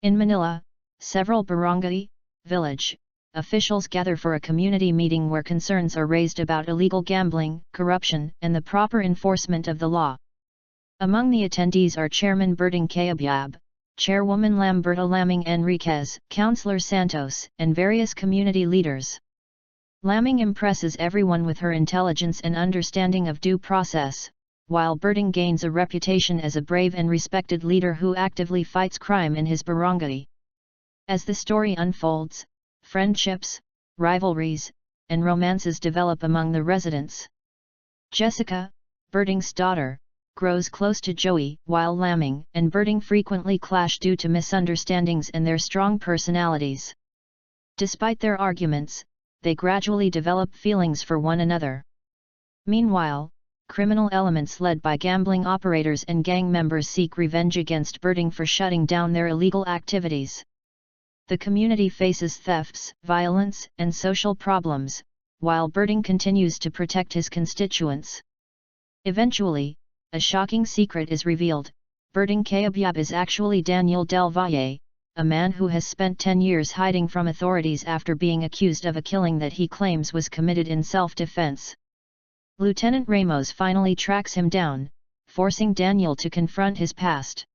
In Manila, several barangay, village, officials gather for a community meeting where concerns are raised about illegal gambling, corruption, and the proper enforcement of the law. Among the attendees are Chairman Pitong Gatang, Chairwoman Lamberta Laming Enriquez, Councilor Santos, and various community leaders. Laming impresses everyone with her intelligence and understanding of due process, while Pitong gains a reputation as a brave and respected leader who actively fights crime in his barangay. As the story unfolds, friendships, rivalries, and romances develop among the residents. Jessica, Pitong's daughter, grows close to Joey, while Laming and Pitong frequently clash due to misunderstandings and their strong personalities. Despite their arguments, they gradually develop feelings for one another. Meanwhile, criminal elements led by gambling operators and gang members seek revenge against Pitong for shutting down their illegal activities. The community faces thefts, violence, and social problems, while Pitong continues to protect his constituents. Eventually, a shocking secret is revealed: Pitong Gatang is actually Daniel Del Valle, a man who has spent 10 years hiding from authorities after being accused of a killing that he claims was committed in self-defense. Lieutenant Ramos finally tracks him down, forcing Daniel to confront his past.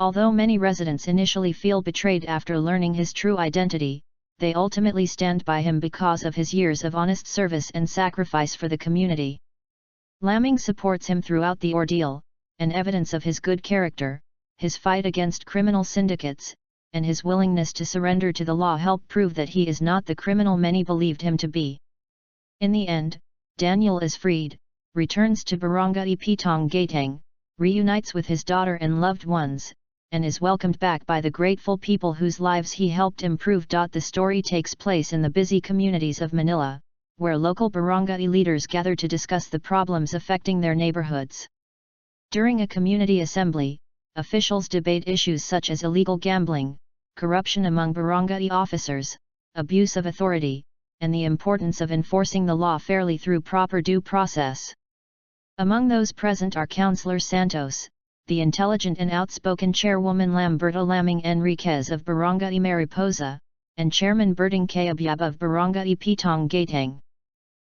Although many residents initially feel betrayed after learning his true identity, they ultimately stand by him because of his years of honest service and sacrifice for the community. Laming supports him throughout the ordeal, and evidence of his good character, his fight against criminal syndicates, and his willingness to surrender to the law help prove that he is not the criminal many believed him to be. In the end, Daniel is freed, returns to Barangay Pitong Gatang, reunites with his daughter and loved ones, and is welcomed back by the grateful people whose lives he helped improve. The story takes place in the busy communities of Manila, where local barangay leaders gather to discuss the problems affecting their neighborhoods. During a community assembly, officials debate issues such as illegal gambling, corruption among barangay officers, abuse of authority, and the importance of enforcing the law fairly through proper due process. Among those present are Councilor Santos, the intelligent and outspoken Chairwoman Lamberta Laming Enriquez of Barangay Mariposa, and Chairman Pitong Gatang of Barangay Pitong Gatang.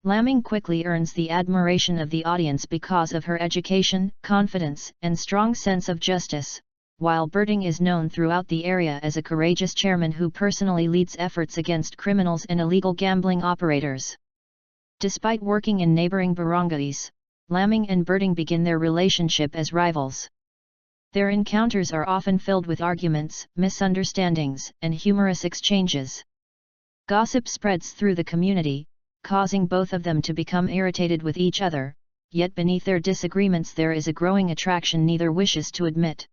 Laming quickly earns the admiration of the audience because of her education, confidence, and strong sense of justice, while Pitong is known throughout the area as a courageous chairman who personally leads efforts against criminals and illegal gambling operators. Despite working in neighboring barangays, Laming and Pitong begin their relationship as rivals. Their encounters are often filled with arguments, misunderstandings, and humorous exchanges. Gossip spreads through the community, causing both of them to become irritated with each other, yet beneath their disagreements there is a growing attraction neither wishes to admit.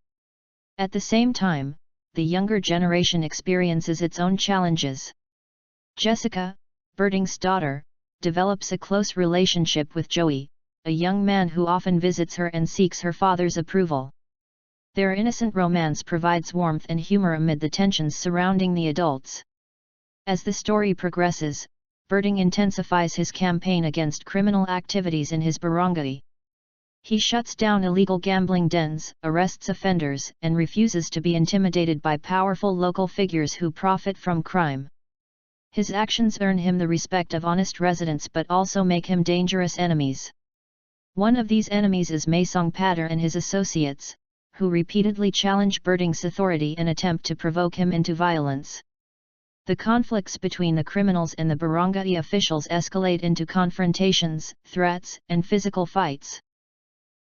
At the same time, the younger generation experiences its own challenges. Jessica, Pitong's daughter, develops a close relationship with Joey, a young man who often visits her and seeks her father's approval. Their innocent romance provides warmth and humor amid the tensions surrounding the adults. As the story progresses, Pitong intensifies his campaign against criminal activities in his barangay. He shuts down illegal gambling dens, arrests offenders, and refuses to be intimidated by powerful local figures who profit from crime. His actions earn him the respect of honest residents but also make him dangerous enemies. One of these enemies is Maysong Pater and his associates, who repeatedly challenge Pitong's authority and attempt to provoke him into violence. The conflicts between the criminals and the barangay officials escalate into confrontations, threats, and physical fights.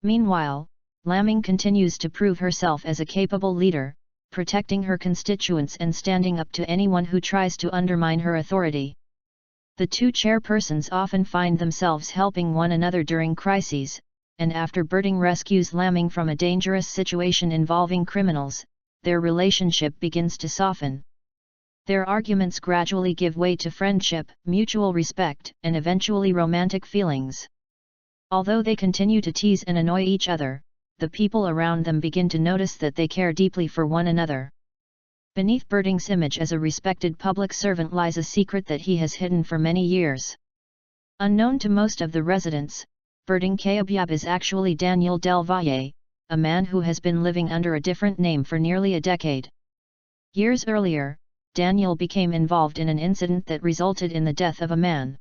Meanwhile, Laming continues to prove herself as a capable leader, protecting her constituents and standing up to anyone who tries to undermine her authority. The two chairpersons often find themselves helping one another during crises, and after Pitong rescues Laming from a dangerous situation involving criminals, their relationship begins to soften. Their arguments gradually give way to friendship, mutual respect, and eventually romantic feelings. Although they continue to tease and annoy each other, the people around them begin to notice that they care deeply for one another. Beneath Pitong's image as a respected public servant lies a secret that he has hidden for many years. Unknown to most of the residents, Pitong Gatang is actually Daniel Del Valle, a man who has been living under a different name for nearly a decade. Years earlier, Daniel became involved in an incident that resulted in the death of a man.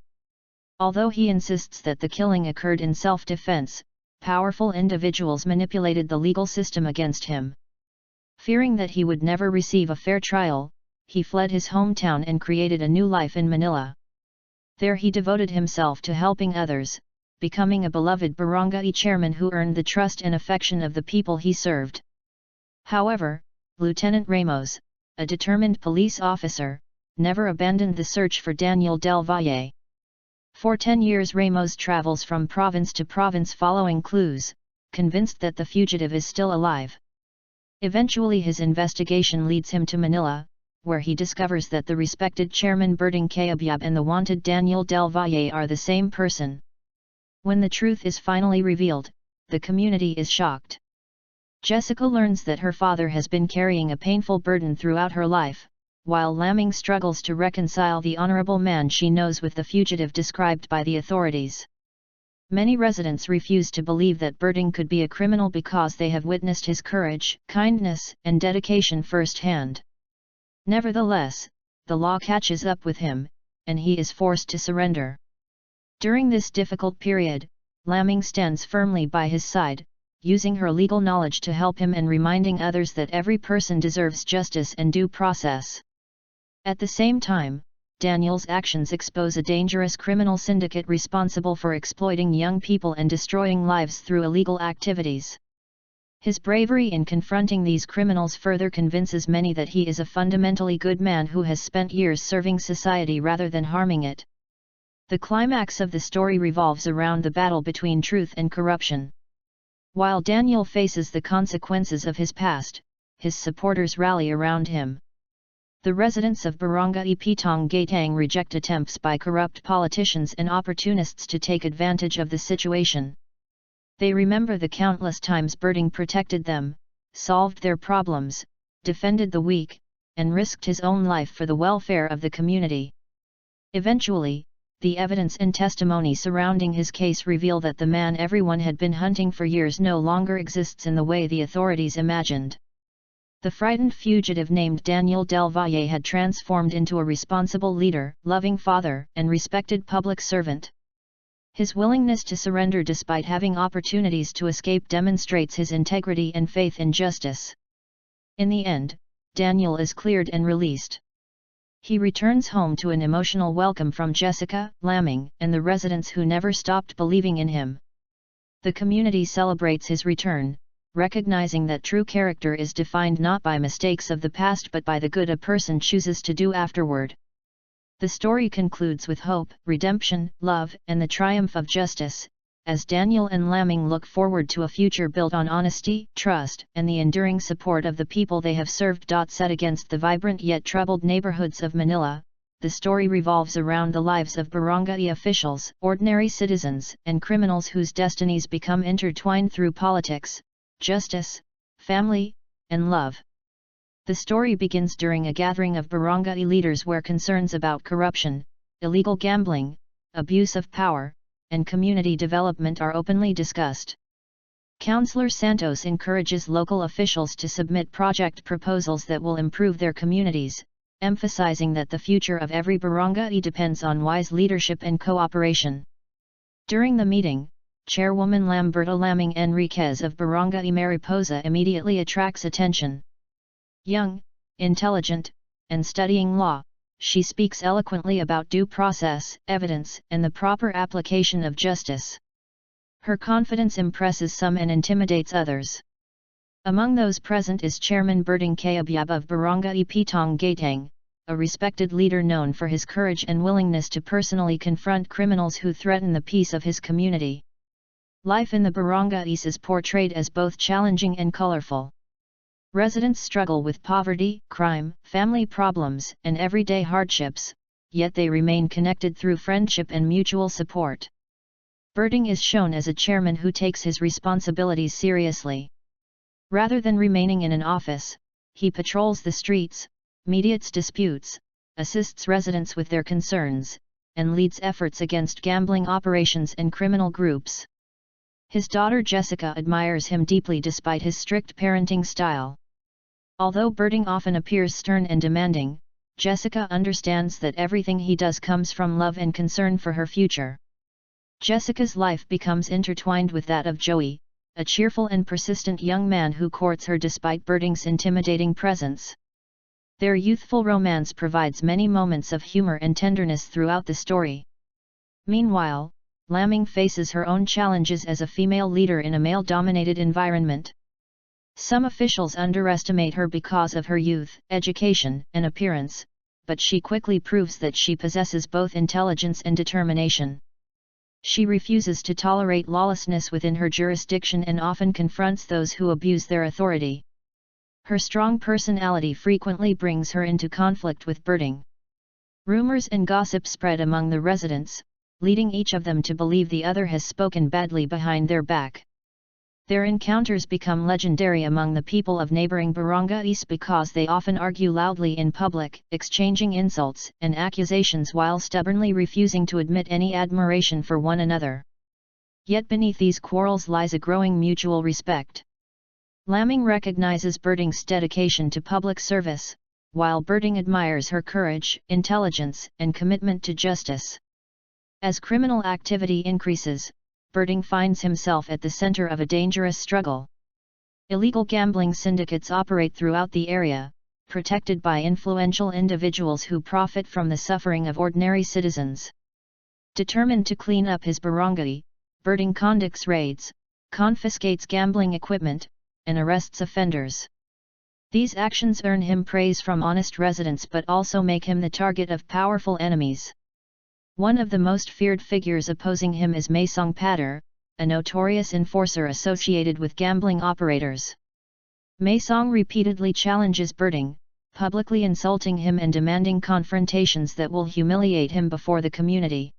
Although he insists that the killing occurred in self-defense, powerful individuals manipulated the legal system against him. Fearing that he would never receive a fair trial, he fled his hometown and created a new life in Manila. There he devoted himself to helping others, becoming a beloved barangay chairman who earned the trust and affection of the people he served. However, Lieutenant Ramos, a determined police officer, never abandoned the search for Daniel del Valle. For 10 years Ramos travels from province to province following clues, convinced that the fugitive is still alive. Eventually his investigation leads him to Manila, where he discovers that the respected chairman Pitong Gatang and the wanted Daniel del Valle are the same person. When the truth is finally revealed, the community is shocked. Jessica learns that her father has been carrying a painful burden throughout her life, while Laming struggles to reconcile the honorable man she knows with the fugitive described by the authorities. Many residents refuse to believe that Pitong could be a criminal because they have witnessed his courage, kindness, and dedication firsthand. Nevertheless, the law catches up with him, and he is forced to surrender. During this difficult period, Laming stands firmly by his side, using her legal knowledge to help him and reminding others that every person deserves justice and due process. At the same time, Daniel's actions expose a dangerous criminal syndicate responsible for exploiting young people and destroying lives through illegal activities. His bravery in confronting these criminals further convinces many that he is a fundamentally good man who has spent years serving society rather than harming it. The climax of the story revolves around the battle between truth and corruption. While Daniel faces the consequences of his past, his supporters rally around him. The residents of Barangay Pitong Gatang reject attempts by corrupt politicians and opportunists to take advantage of the situation. They remember the countless times Pitong protected them, solved their problems, defended the weak, and risked his own life for the welfare of the community. Eventually, the evidence and testimony surrounding his case reveal that the man everyone had been hunting for years no longer exists in the way the authorities imagined. The frightened fugitive named Daniel del Valle had transformed into a responsible leader, loving father, and respected public servant. His willingness to surrender despite having opportunities to escape demonstrates his integrity and faith in justice. In the end, Daniel is cleared and released. He returns home to an emotional welcome from Jessica, Laming, and the residents who never stopped believing in him. The community celebrates his return, recognizing that true character is defined not by mistakes of the past but by the good a person chooses to do afterward. The story concludes with hope, redemption, love, and the triumph of justice, as Daniel and Laming look forward to a future built on honesty, trust, and the enduring support of the people they have served. Set against the vibrant yet troubled neighborhoods of Manila, the story revolves around the lives of barangay officials, ordinary citizens, and criminals whose destinies become intertwined through politics, justice, family, and love. The story begins during a gathering of barangay leaders where concerns about corruption, illegal gambling, abuse of power, and community development are openly discussed. Councilor Santos encourages local officials to submit project proposals that will improve their communities, emphasizing that the future of every barangay depends on wise leadership and cooperation. During the meeting, Chairwoman Lamberta Laming Enriquez of Barangay Mariposa immediately attracts attention. Young, intelligent, and studying law, she speaks eloquently about due process, evidence, and the proper application of justice. Her confidence impresses some and intimidates others. Among those present is Chairman Pitong Gatang of Barangay Pitong Gatang, a respected leader known for his courage and willingness to personally confront criminals who threaten the peace of his community. Life in the barangays is portrayed as both challenging and colorful. Residents struggle with poverty, crime, family problems, and everyday hardships, yet they remain connected through friendship and mutual support. Pitong is shown as a chairman who takes his responsibilities seriously. Rather than remaining in an office, he patrols the streets, mediates disputes, assists residents with their concerns, and leads efforts against gambling operations and criminal groups. His daughter Jessica admires him deeply despite his strict parenting style. Although Berting often appears stern and demanding, Jessica understands that everything he does comes from love and concern for her future. Jessica's life becomes intertwined with that of Joey, a cheerful and persistent young man who courts her despite Berting's intimidating presence. Their youthful romance provides many moments of humor and tenderness throughout the story. Meanwhile, Lamming faces her own challenges as a female leader in a male-dominated environment. Some officials underestimate her because of her youth, education, and appearance, but she quickly proves that she possesses both intelligence and determination. She refuses to tolerate lawlessness within her jurisdiction and often confronts those who abuse their authority. Her strong personality frequently brings her into conflict with Berting. Rumors and gossip spread among the residents, leading each of them to believe the other has spoken badly behind their back. Their encounters become legendary among the people of neighboring barangays because they often argue loudly in public, exchanging insults and accusations while stubbornly refusing to admit any admiration for one another. Yet beneath these quarrels lies a growing mutual respect. Lamming recognizes Berting's dedication to public service, while Berting admires her courage, intelligence, and commitment to justice. As criminal activity increases, Berting finds himself at the center of a dangerous struggle. Illegal gambling syndicates operate throughout the area, protected by influential individuals who profit from the suffering of ordinary citizens. Determined to clean up his barangay, Berting conducts raids, confiscates gambling equipment, and arrests offenders. These actions earn him praise from honest residents but also make him the target of powerful enemies. One of the most feared figures opposing him is Maesong Pater, a notorious enforcer associated with gambling operators. Maesong repeatedly challenges Berting, publicly insulting him and demanding confrontations that will humiliate him before the community.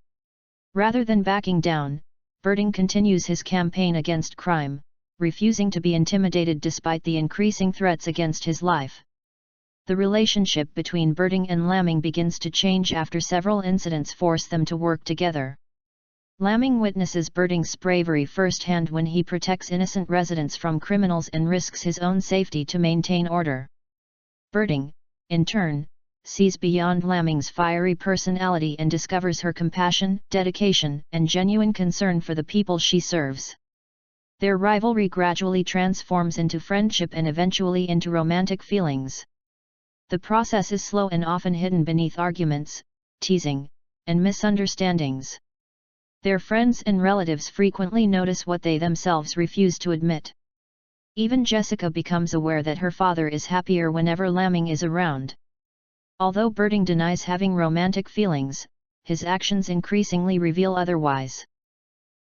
Rather than backing down, Berting continues his campaign against crime, refusing to be intimidated despite the increasing threats against his life. The relationship between Berting and Lamming begins to change after several incidents force them to work together. Lamming witnesses Berting's bravery firsthand when he protects innocent residents from criminals and risks his own safety to maintain order. Berting, in turn, sees beyond Lamming's fiery personality and discovers her compassion, dedication, and genuine concern for the people she serves. Their rivalry gradually transforms into friendship and eventually into romantic feelings. The process is slow and often hidden beneath arguments, teasing, and misunderstandings. Their friends and relatives frequently notice what they themselves refuse to admit. Even Jessica becomes aware that her father is happier whenever Lamming is around. Although Berting denies having romantic feelings, his actions increasingly reveal otherwise.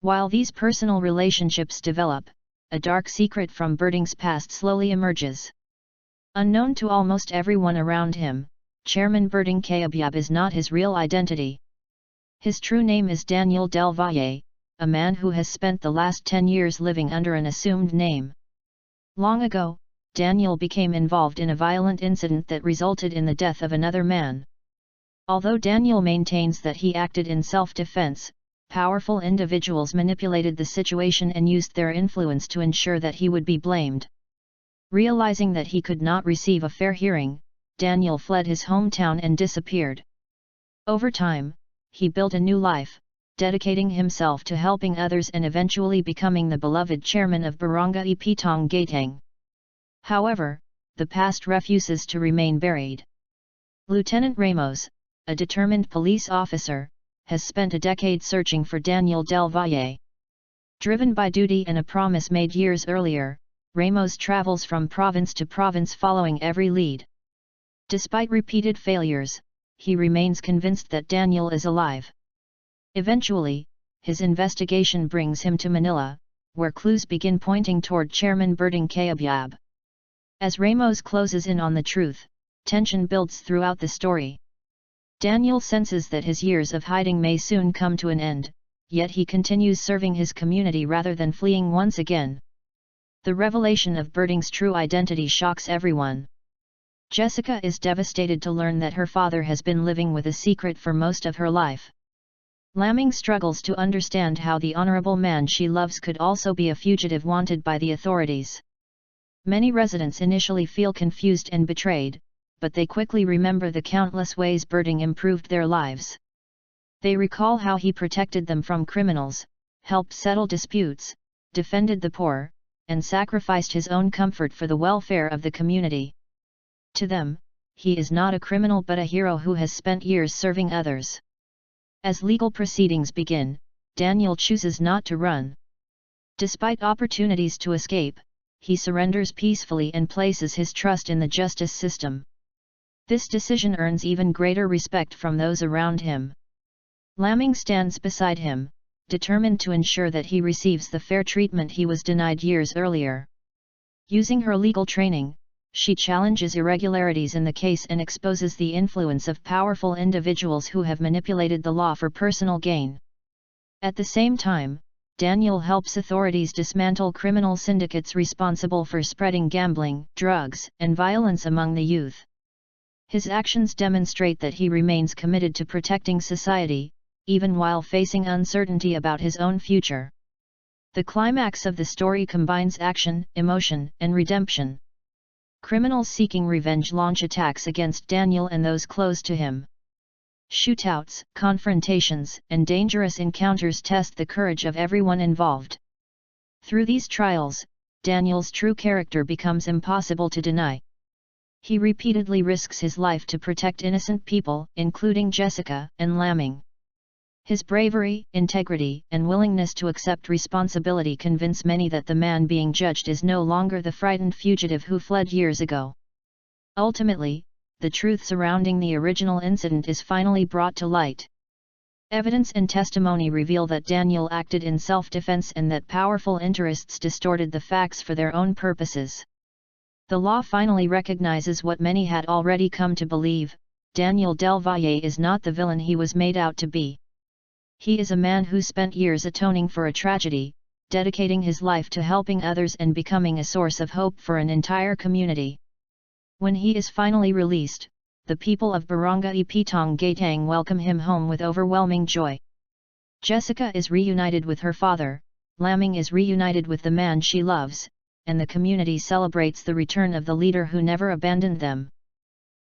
While these personal relationships develop, a dark secret from Berting's past slowly emerges. Unknown to almost everyone around him, Chairman Berting Cayabyab is not his real identity. His true name is Daniel Del Valle, a man who has spent the last 10 years living under an assumed name. Long ago, Daniel became involved in a violent incident that resulted in the death of another man. Although Daniel maintains that he acted in self-defense, powerful individuals manipulated the situation and used their influence to ensure that he would be blamed. Realizing that he could not receive a fair hearing, Daniel fled his hometown and disappeared. Over time, he built a new life, dedicating himself to helping others and eventually becoming the beloved chairman of Barangay Pitong Gatang. However, the past refuses to remain buried. Lieutenant Ramos, a determined police officer, has spent a decade searching for Daniel Del Valle. Driven by duty and a promise made years earlier, Ramos travels from province to province following every lead. Despite repeated failures, he remains convinced that Daniel is alive. Eventually, his investigation brings him to Manila, where clues begin pointing toward Chairman Berting Cayabyab. As Ramos closes in on the truth, tension builds throughout the story. Daniel senses that his years of hiding may soon come to an end, yet he continues serving his community rather than fleeing once again. The revelation of Berting's true identity shocks everyone. Jessica is devastated to learn that her father has been living with a secret for most of her life. Lamming struggles to understand how the honorable man she loves could also be a fugitive wanted by the authorities. Many residents initially feel confused and betrayed, but they quickly remember the countless ways Berting improved their lives. They recall how he protected them from criminals, helped settle disputes, defended the poor, and sacrificed his own comfort for the welfare of the community. To them, he is not a criminal but a hero who has spent years serving others. As legal proceedings begin, Daniel chooses not to run. Despite opportunities to escape, he surrenders peacefully and places his trust in the justice system. This decision earns even greater respect from those around him. Laming stands beside him, determined to ensure that he receives the fair treatment he was denied years earlier. Using her legal training, she challenges irregularities in the case and exposes the influence of powerful individuals who have manipulated the law for personal gain. At the same time, Daniel helps authorities dismantle criminal syndicates responsible for spreading gambling, drugs, and violence among the youth. His actions demonstrate that he remains committed to protecting society, even while facing uncertainty about his own future. The climax of the story combines action, emotion, and redemption. Criminals seeking revenge launch attacks against Daniel and those close to him. Shootouts, confrontations, and dangerous encounters test the courage of everyone involved. Through these trials, Daniel's true character becomes impossible to deny. He repeatedly risks his life to protect innocent people, including Jessica and Laming. His bravery, integrity, and willingness to accept responsibility convince many that the man being judged is no longer the frightened fugitive who fled years ago. Ultimately, the truth surrounding the original incident is finally brought to light. Evidence and testimony reveal that Daniel acted in self-defense and that powerful interests distorted the facts for their own purposes. The law finally recognizes what many had already come to believe: Daniel Del Valle is not the villain he was made out to be. He is a man who spent years atoning for a tragedy, dedicating his life to helping others and becoming a source of hope for an entire community. When he is finally released, the people of Barangay Pitong Gatang welcome him home with overwhelming joy. Jessica is reunited with her father, Laming is reunited with the man she loves, and the community celebrates the return of the leader who never abandoned them.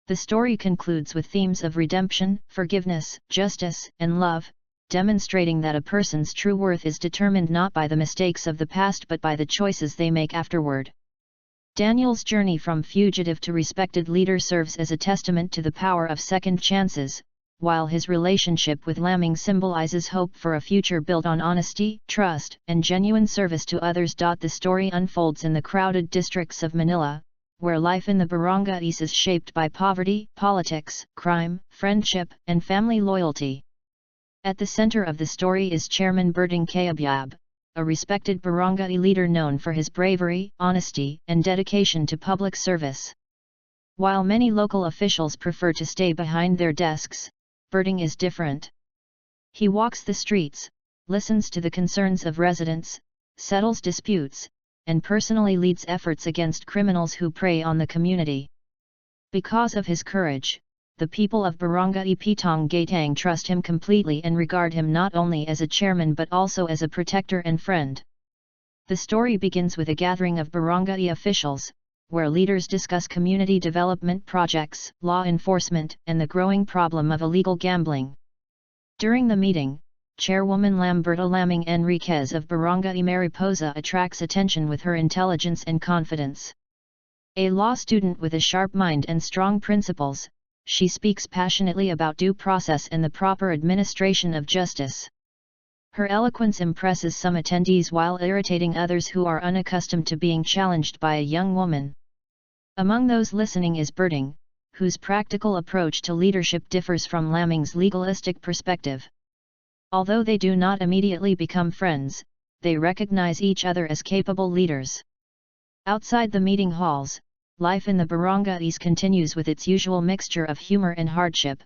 The story concludes with themes of redemption, forgiveness, justice, and love, demonstrating that a person's true worth is determined not by the mistakes of the past but by the choices they make afterward. Daniel's journey from fugitive to respected leader serves as a testament to the power of second chances, while his relationship with Laming symbolizes hope for a future built on honesty, trust, and genuine service to others. The story unfolds in the crowded districts of Manila, where life in the barangays is shaped by poverty, politics, crime, friendship, and family loyalty. At the center of the story is Chairman Berting Cayabyab, a respected barangay leader known for his bravery, honesty, and dedication to public service. While many local officials prefer to stay behind their desks, Berting is different. He walks the streets, listens to the concerns of residents, settles disputes, and personally leads efforts against criminals who prey on the community. Because of his courage, the people of Barangay Pitong Gatang trust him completely and regard him not only as a chairman but also as a protector and friend. The story begins with a gathering of barangay officials, where leaders discuss community development projects, law enforcement, and the growing problem of illegal gambling. During the meeting, Chairwoman Lamberta Laming Enriquez of Barangay Mariposa attracts attention with her intelligence and confidence. A law student with a sharp mind and strong principles, she speaks passionately about due process and the proper administration of justice. Her eloquence impresses some attendees while irritating others who are unaccustomed to being challenged by a young woman. Among those listening is Berting, whose practical approach to leadership differs from Laming's legalistic perspective. Although they do not immediately become friends, they recognize each other as capable leaders. Outside the meeting halls, life in the barangays continues with its usual mixture of humor and hardship.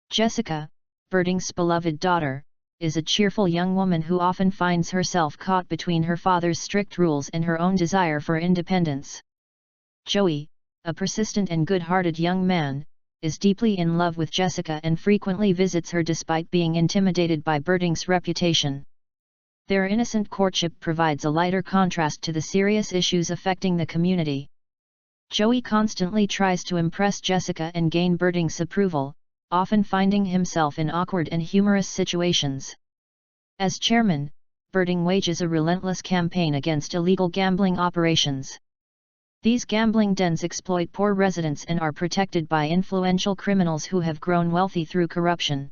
Jessica, Berting's beloved daughter, is a cheerful young woman who often finds herself caught between her father's strict rules and her own desire for independence. Joey, a persistent and good-hearted young man, is deeply in love with Jessica and frequently visits her despite being intimidated by Berting's reputation. Their innocent courtship provides a lighter contrast to the serious issues affecting the community. Joey constantly tries to impress Jessica and gain Birding's approval, often finding himself in awkward and humorous situations. As chairman, Birding wages a relentless campaign against illegal gambling operations. These gambling dens exploit poor residents and are protected by influential criminals who have grown wealthy through corruption.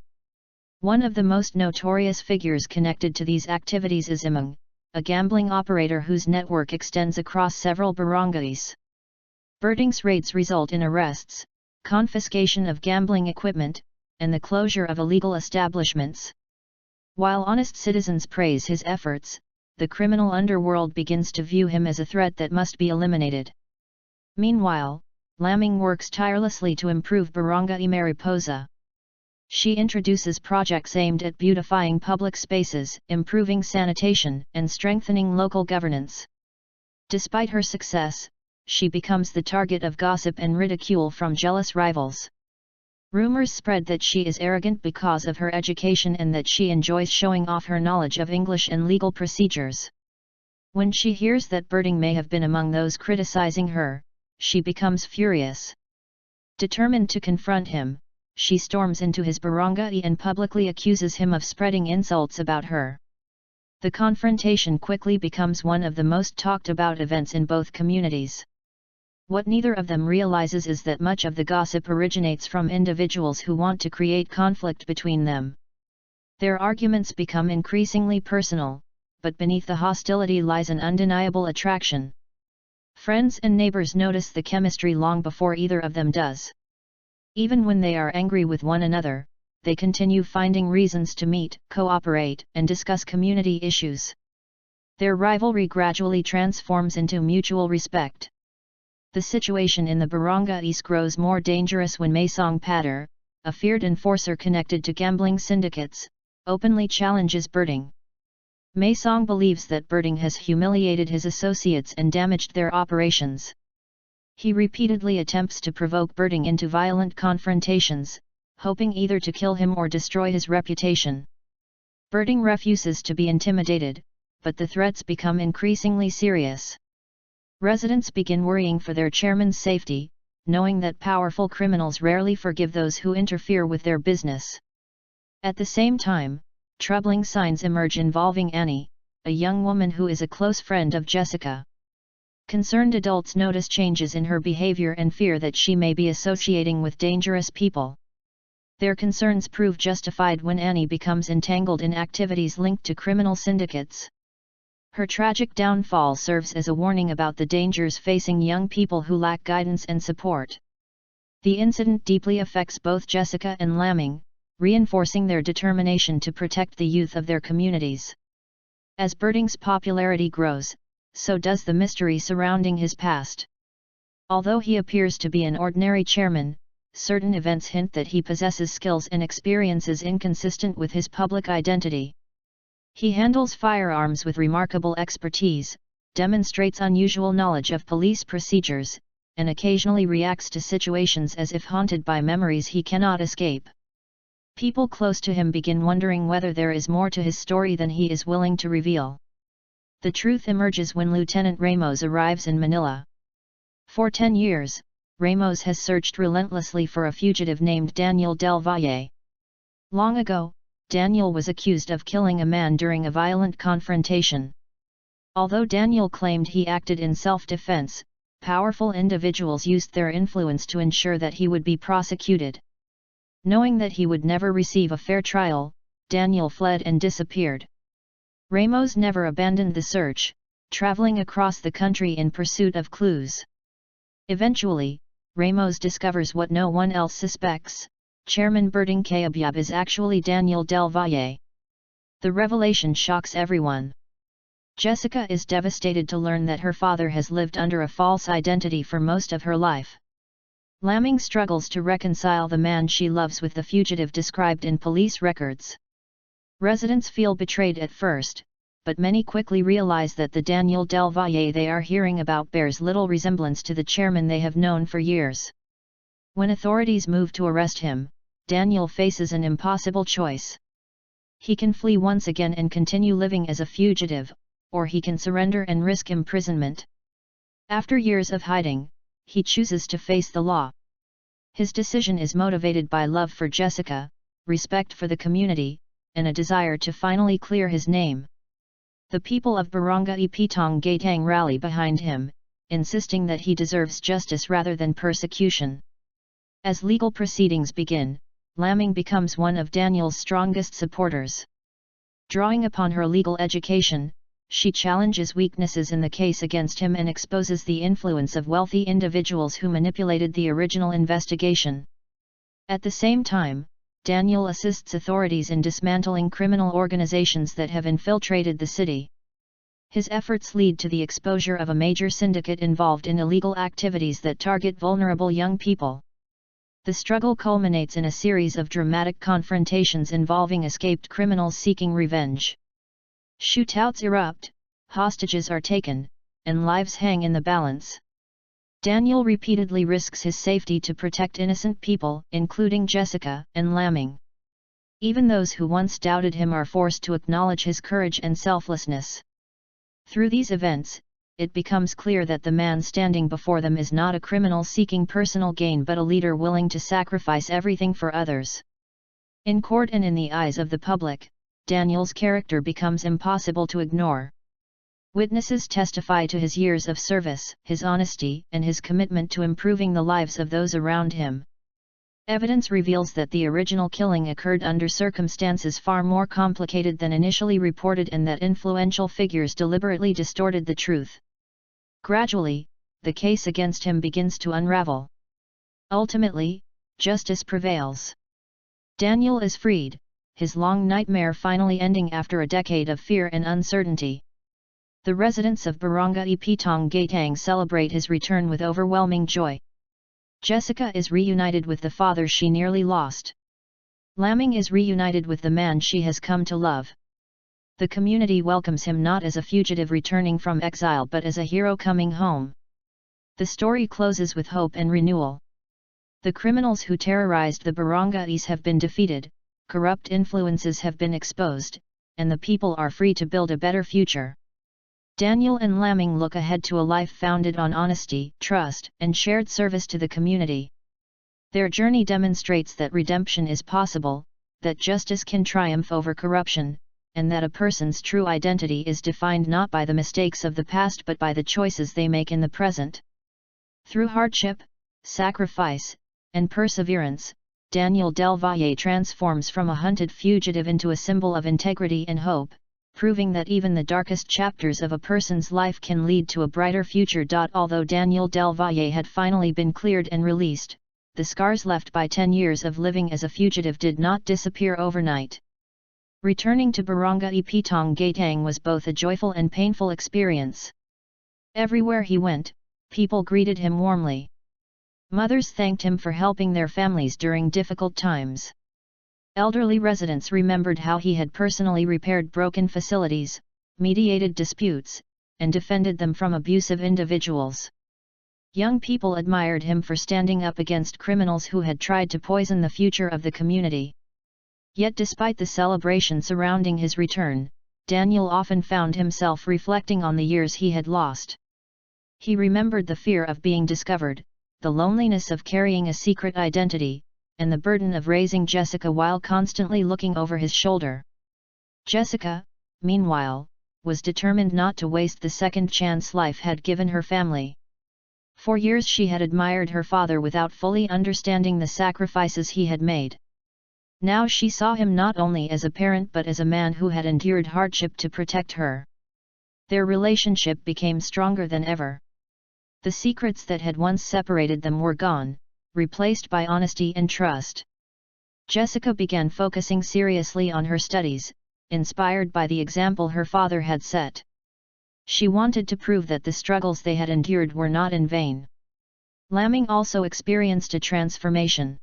One of the most notorious figures connected to these activities is Imong, a gambling operator whose network extends across several barangays. Birding's raids result in arrests, confiscation of gambling equipment, and the closure of illegal establishments. While honest citizens praise his efforts, the criminal underworld begins to view him as a threat that must be eliminated. Meanwhile, Laming works tirelessly to improve Barangay Mariposa. She introduces projects aimed at beautifying public spaces, improving sanitation, and strengthening local governance. Despite her success, she becomes the target of gossip and ridicule from jealous rivals. Rumors spread that she is arrogant because of her education and that she enjoys showing off her knowledge of English and legal procedures. When she hears that Birding may have been among those criticizing her, she becomes furious. Determined to confront him, she storms into his barangay and publicly accuses him of spreading insults about her. The confrontation quickly becomes one of the most talked about events in both communities. What neither of them realizes is that much of the gossip originates from individuals who want to create conflict between them. Their arguments become increasingly personal, but beneath the hostility lies an undeniable attraction. Friends and neighbors notice the chemistry long before either of them does. Even when they are angry with one another, they continue finding reasons to meet, cooperate, and discuss community issues. Their rivalry gradually transforms into mutual respect. The situation in the barangays grows more dangerous when Maysong Pater, a feared enforcer connected to gambling syndicates, openly challenges Birding. Maysong believes that Birding has humiliated his associates and damaged their operations. He repeatedly attempts to provoke Birding into violent confrontations, hoping either to kill him or destroy his reputation. Birding refuses to be intimidated, but the threats become increasingly serious. Residents begin worrying for their chairman's safety, knowing that powerful criminals rarely forgive those who interfere with their business. At the same time, troubling signs emerge involving Annie, a young woman who is a close friend of Jessica. Concerned adults notice changes in her behavior and fear that she may be associating with dangerous people. Their concerns prove justified when Annie becomes entangled in activities linked to criminal syndicates. Her tragic downfall serves as a warning about the dangers facing young people who lack guidance and support. The incident deeply affects both Jessica and Laming, reinforcing their determination to protect the youth of their communities. As Birding's popularity grows, so does the mystery surrounding his past. Although he appears to be an ordinary chairman, certain events hint that he possesses skills and experiences inconsistent with his public identity. He handles firearms with remarkable expertise, demonstrates unusual knowledge of police procedures, and occasionally reacts to situations as if haunted by memories he cannot escape. People close to him begin wondering whether there is more to his story than he is willing to reveal. The truth emerges when Lieutenant Ramos arrives in Manila. For 10 years, Ramos has searched relentlessly for a fugitive named Daniel Del Valle. Long ago, Daniel was accused of killing a man during a violent confrontation. Although Daniel claimed he acted in self-defense, powerful individuals used their influence to ensure that he would be prosecuted. Knowing that he would never receive a fair trial, Daniel fled and disappeared. Ramos never abandoned the search, traveling across the country in pursuit of clues. Eventually, Ramos discovers what no one else suspects: Chairman Birding Cayabyab is actually Daniel Del Valle. The revelation shocks everyone. Jessica is devastated to learn that her father has lived under a false identity for most of her life. Laming struggles to reconcile the man she loves with the fugitive described in police records. Residents feel betrayed at first, but many quickly realize that the Daniel Del Valle they are hearing about bears little resemblance to the chairman they have known for years. When authorities move to arrest him, Daniel faces an impossible choice. He can flee once again and continue living as a fugitive, or he can surrender and risk imprisonment. After years of hiding, he chooses to face the law. His decision is motivated by love for Jessica, respect for the community, and a desire to finally clear his name. The people of Barangay Pitong Gatang rally behind him, insisting that he deserves justice rather than persecution. As legal proceedings begin, Laming becomes one of Daniel's strongest supporters. Drawing upon her legal education, she challenges weaknesses in the case against him and exposes the influence of wealthy individuals who manipulated the original investigation. At the same time, Daniel assists authorities in dismantling criminal organizations that have infiltrated the city. His efforts lead to the exposure of a major syndicate involved in illegal activities that target vulnerable young people. The struggle culminates in a series of dramatic confrontations involving escaped criminals seeking revenge. Shootouts erupt, hostages are taken, and lives hang in the balance. Daniel repeatedly risks his safety to protect innocent people, including Jessica and Laming. Even those who once doubted him are forced to acknowledge his courage and selflessness. Through these events, it becomes clear that the man standing before them is not a criminal seeking personal gain but a leader willing to sacrifice everything for others. In court and in the eyes of the public, Daniel's character becomes impossible to ignore. Witnesses testify to his years of service, his honesty, and his commitment to improving the lives of those around him. Evidence reveals that the original killing occurred under circumstances far more complicated than initially reported and that influential figures deliberately distorted the truth. Gradually, the case against him begins to unravel. Ultimately, justice prevails. Daniel is freed, his long nightmare finally ending after a decade of fear and uncertainty. The residents of Barangay Pitong Gatang celebrate his return with overwhelming joy. Jessica is reunited with the father she nearly lost. Laming is reunited with the man she has come to love. The community welcomes him not as a fugitive returning from exile but as a hero coming home. The story closes with hope and renewal. The criminals who terrorized the barangays have been defeated, corrupt influences have been exposed, and the people are free to build a better future. Daniel and Laming look ahead to a life founded on honesty, trust, and shared service to the community. Their journey demonstrates that redemption is possible, that justice can triumph over corruption, and that a person's true identity is defined not by the mistakes of the past but by the choices they make in the present. Through hardship, sacrifice, and perseverance, Daniel Del Valle transforms from a hunted fugitive into a symbol of integrity and hope, proving that even the darkest chapters of a person's life can lead to a brighter future. Although Daniel Del Valle had finally been cleared and released, the scars left by 10 years of living as a fugitive did not disappear overnight. Returning to Barangay Pitong Gatang was both a joyful and painful experience. Everywhere he went, people greeted him warmly. Mothers thanked him for helping their families during difficult times. Elderly residents remembered how he had personally repaired broken facilities, mediated disputes, and defended them from abusive individuals. Young people admired him for standing up against criminals who had tried to poison the future of the community. Yet despite the celebration surrounding his return, Daniel often found himself reflecting on the years he had lost. He remembered the fear of being discovered, the loneliness of carrying a secret identity, and the burden of raising Jessica while constantly looking over his shoulder. Jessica, meanwhile, was determined not to waste the second chance life had given her family. For years she had admired her father without fully understanding the sacrifices he had made. Now she saw him not only as a parent but as a man who had endured hardship to protect her. Their relationship became stronger than ever. The secrets that had once separated them were gone, replaced by honesty and trust. Jessica began focusing seriously on her studies, inspired by the example her father had set. She wanted to prove that the struggles they had endured were not in vain. Laming also experienced a transformation.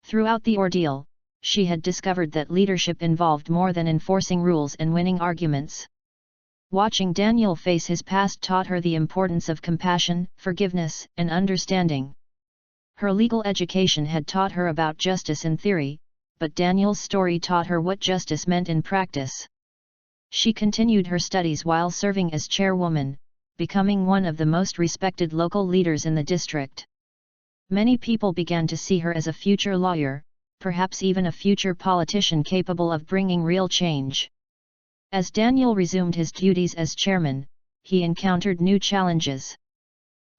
Throughout the ordeal, she had discovered that leadership involved more than enforcing rules and winning arguments. Watching Daniel face his past taught her the importance of compassion, forgiveness, and understanding. Her legal education had taught her about justice in theory, but Daniel's story taught her what justice meant in practice. She continued her studies while serving as chairwoman, becoming one of the most respected local leaders in the district. Many people began to see her as a future lawyer, perhaps even a future politician capable of bringing real change. As Daniel resumed his duties as chairman, he encountered new challenges.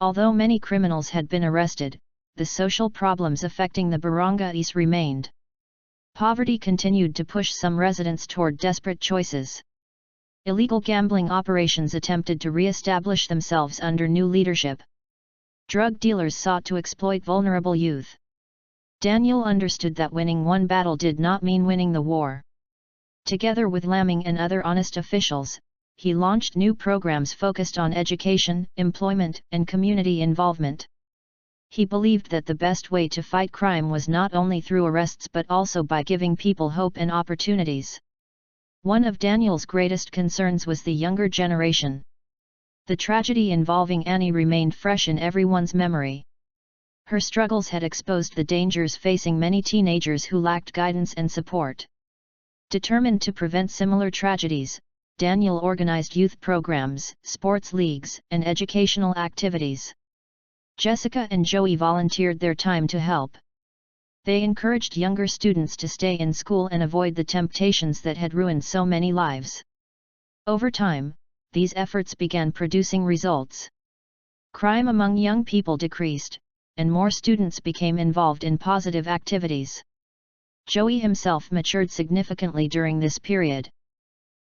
Although many criminals had been arrested, the social problems affecting the barangays remained. Poverty continued to push some residents toward desperate choices. Illegal gambling operations attempted to re-establish themselves under new leadership. Drug dealers sought to exploit vulnerable youth. Daniel understood that winning one battle did not mean winning the war. Together with Laming and other honest officials, he launched new programs focused on education, employment, and community involvement. He believed that the best way to fight crime was not only through arrests but also by giving people hope and opportunities. One of Daniel's greatest concerns was the younger generation. The tragedy involving Annie remained fresh in everyone's memory. Her struggles had exposed the dangers facing many teenagers who lacked guidance and support. Determined to prevent similar tragedies, Daniel organized youth programs, sports leagues, and educational activities. Jessica and Joey volunteered their time to help. They encouraged younger students to stay in school and avoid the temptations that had ruined so many lives. Over time, these efforts began producing results. Crime among young people decreased, and more students became involved in positive activities. Joey himself matured significantly during this period.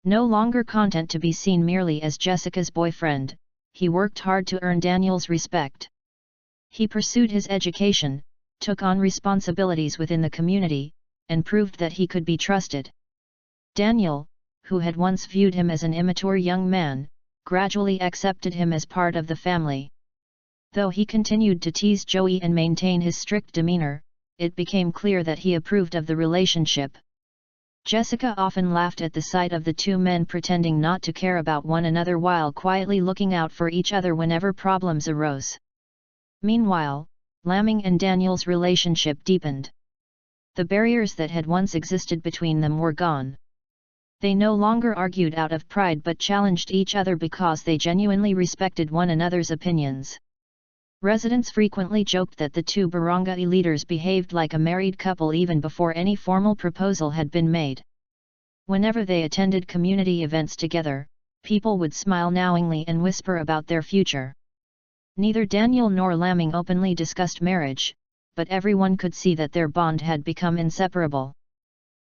No longer content to be seen merely as Jessica's boyfriend, he worked hard to earn Daniel's respect. He pursued his education, took on responsibilities within the community, and proved that he could be trusted. Daniel, who had once viewed him as an immature young man, gradually accepted him as part of the family. Though he continued to tease Joey and maintain his strict demeanor, it became clear that he approved of the relationship. Jessica often laughed at the sight of the two men pretending not to care about one another while quietly looking out for each other whenever problems arose. Meanwhile, Laming and Daniel's relationship deepened. The barriers that had once existed between them were gone. They no longer argued out of pride but challenged each other because they genuinely respected one another's opinions. Residents frequently joked that the two barangay leaders behaved like a married couple even before any formal proposal had been made. Whenever they attended community events together, people would smile knowingly and whisper about their future. Neither Daniel nor Laming openly discussed marriage, but everyone could see that their bond had become inseparable.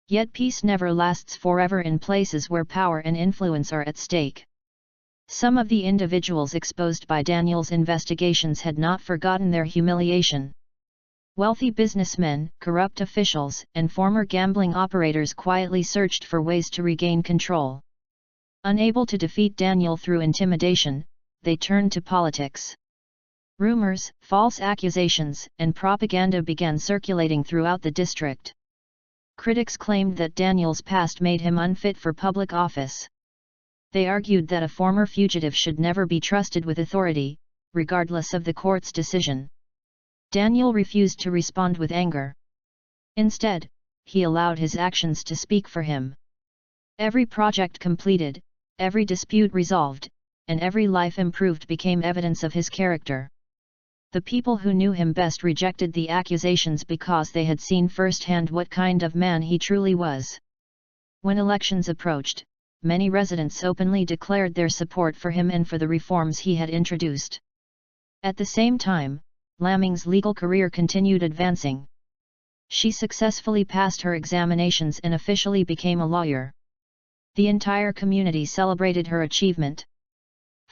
Yet peace never lasts forever in places where power and influence are at stake. Some of the individuals exposed by Daniel's investigations had not forgotten their humiliation. Wealthy businessmen, corrupt officials, and former gambling operators quietly searched for ways to regain control. Unable to defeat Daniel through intimidation, they turned to politics. Rumors, false accusations, and propaganda began circulating throughout the district. Critics claimed that Daniel's past made him unfit for public office. They argued that a former fugitive should never be trusted with authority, regardless of the court's decision. Daniel refused to respond with anger. Instead, he allowed his actions to speak for him. Every project completed, every dispute resolved, and every life improved became evidence of his character. The people who knew him best rejected the accusations because they had seen firsthand what kind of man he truly was. When elections approached, many residents openly declared their support for him and for the reforms he had introduced. At the same time, Laming's legal career continued advancing. She successfully passed her examinations and officially became a lawyer. The entire community celebrated her achievement.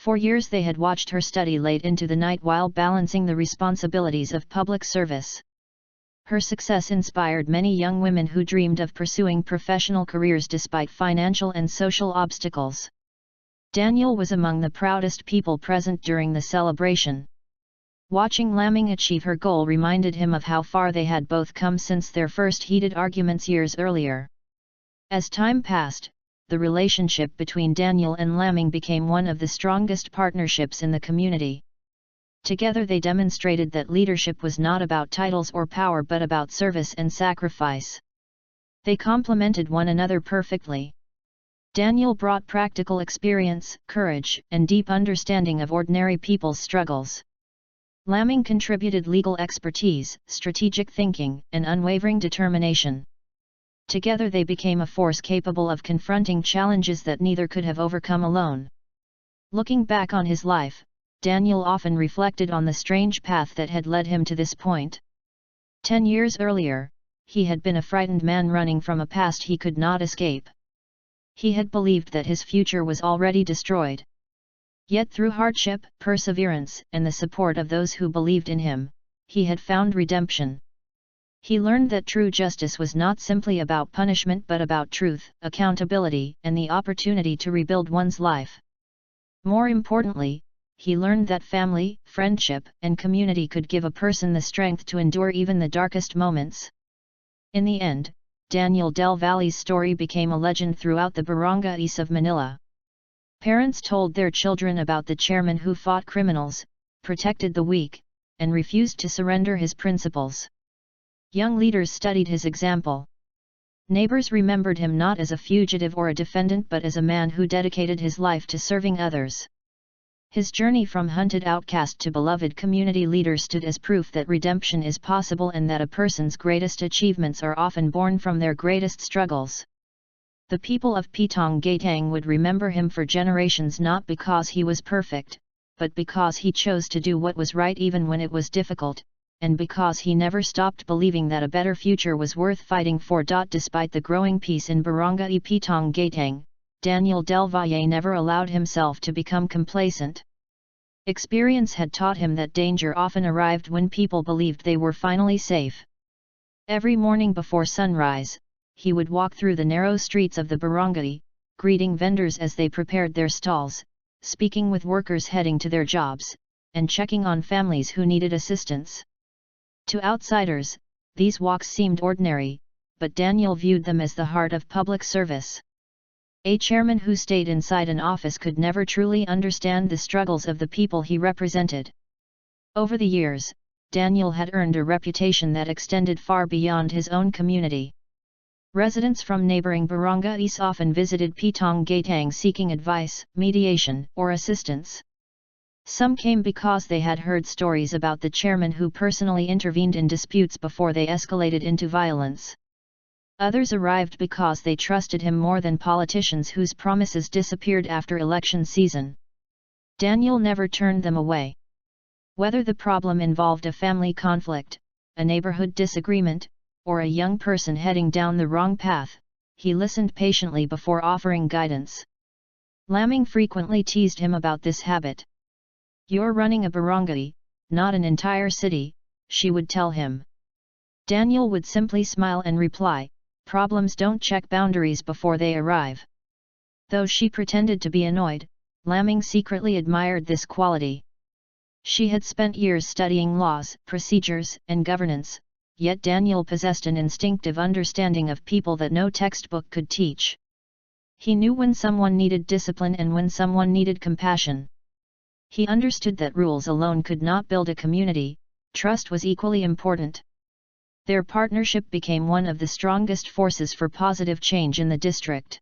For years they had watched her study late into the night while balancing the responsibilities of public service. Her success inspired many young women who dreamed of pursuing professional careers despite financial and social obstacles. Daniel was among the proudest people present during the celebration. Watching Laming achieve her goal reminded him of how far they had both come since their first heated arguments years earlier. As time passed, the relationship between Daniel and Laming became one of the strongest partnerships in the community. Together they demonstrated that leadership was not about titles or power but about service and sacrifice. They complemented one another perfectly. Daniel brought practical experience, courage, and deep understanding of ordinary people's struggles. Laming contributed legal expertise, strategic thinking, and unwavering determination. Together they became a force capable of confronting challenges that neither could have overcome alone. Looking back on his life, Daniel often reflected on the strange path that had led him to this point. 10 years earlier, he had been a frightened man running from a past he could not escape. He had believed that his future was already destroyed. Yet through hardship, perseverance, and the support of those who believed in him, he had found redemption. He learned that true justice was not simply about punishment but about truth, accountability, and the opportunity to rebuild one's life. More importantly, he learned that family, friendship, and community could give a person the strength to endure even the darkest moments. In the end, Daniel Del Valle's story became a legend throughout the barangays of Manila. Parents told their children about the chairman who fought criminals, protected the weak, and refused to surrender his principles. Young leaders studied his example. Neighbors remembered him not as a fugitive or a defendant but as a man who dedicated his life to serving others. His journey from hunted outcast to beloved community leader stood as proof that redemption is possible and that a person's greatest achievements are often born from their greatest struggles. The people of Pitong Gatang would remember him for generations not because he was perfect, but because he chose to do what was right even when it was difficult, and because he never stopped believing that a better future was worth fighting for. Despite the growing peace in Barangay Pitong Gatang, Daniel Del Valle never allowed himself to become complacent. Experience had taught him that danger often arrived when people believed they were finally safe. Every morning before sunrise, he would walk through the narrow streets of the barangay, greeting vendors as they prepared their stalls, speaking with workers heading to their jobs, and checking on families who needed assistance. To outsiders, these walks seemed ordinary, but Daniel viewed them as the heart of public service. A chairman who stayed inside an office could never truly understand the struggles of the people he represented. Over the years, Daniel had earned a reputation that extended far beyond his own community. Residents from neighboring barangays often visited Pitong Gatang seeking advice, mediation, or assistance. Some came because they had heard stories about the chairman who personally intervened in disputes before they escalated into violence. Others arrived because they trusted him more than politicians whose promises disappeared after election season. Daniel never turned them away. Whether the problem involved a family conflict, a neighborhood disagreement, or a young person heading down the wrong path, he listened patiently before offering guidance. Laming frequently teased him about this habit. "You're running a barangay, not an entire city," she would tell him. Daniel would simply smile and reply, "Problems don't check boundaries before they arrive." Though she pretended to be annoyed, Laming secretly admired this quality. She had spent years studying laws, procedures, and governance, yet Daniel possessed an instinctive understanding of people that no textbook could teach. He knew when someone needed discipline and when someone needed compassion. He understood that rules alone could not build a community, trust was equally important. Their partnership became one of the strongest forces for positive change in the district.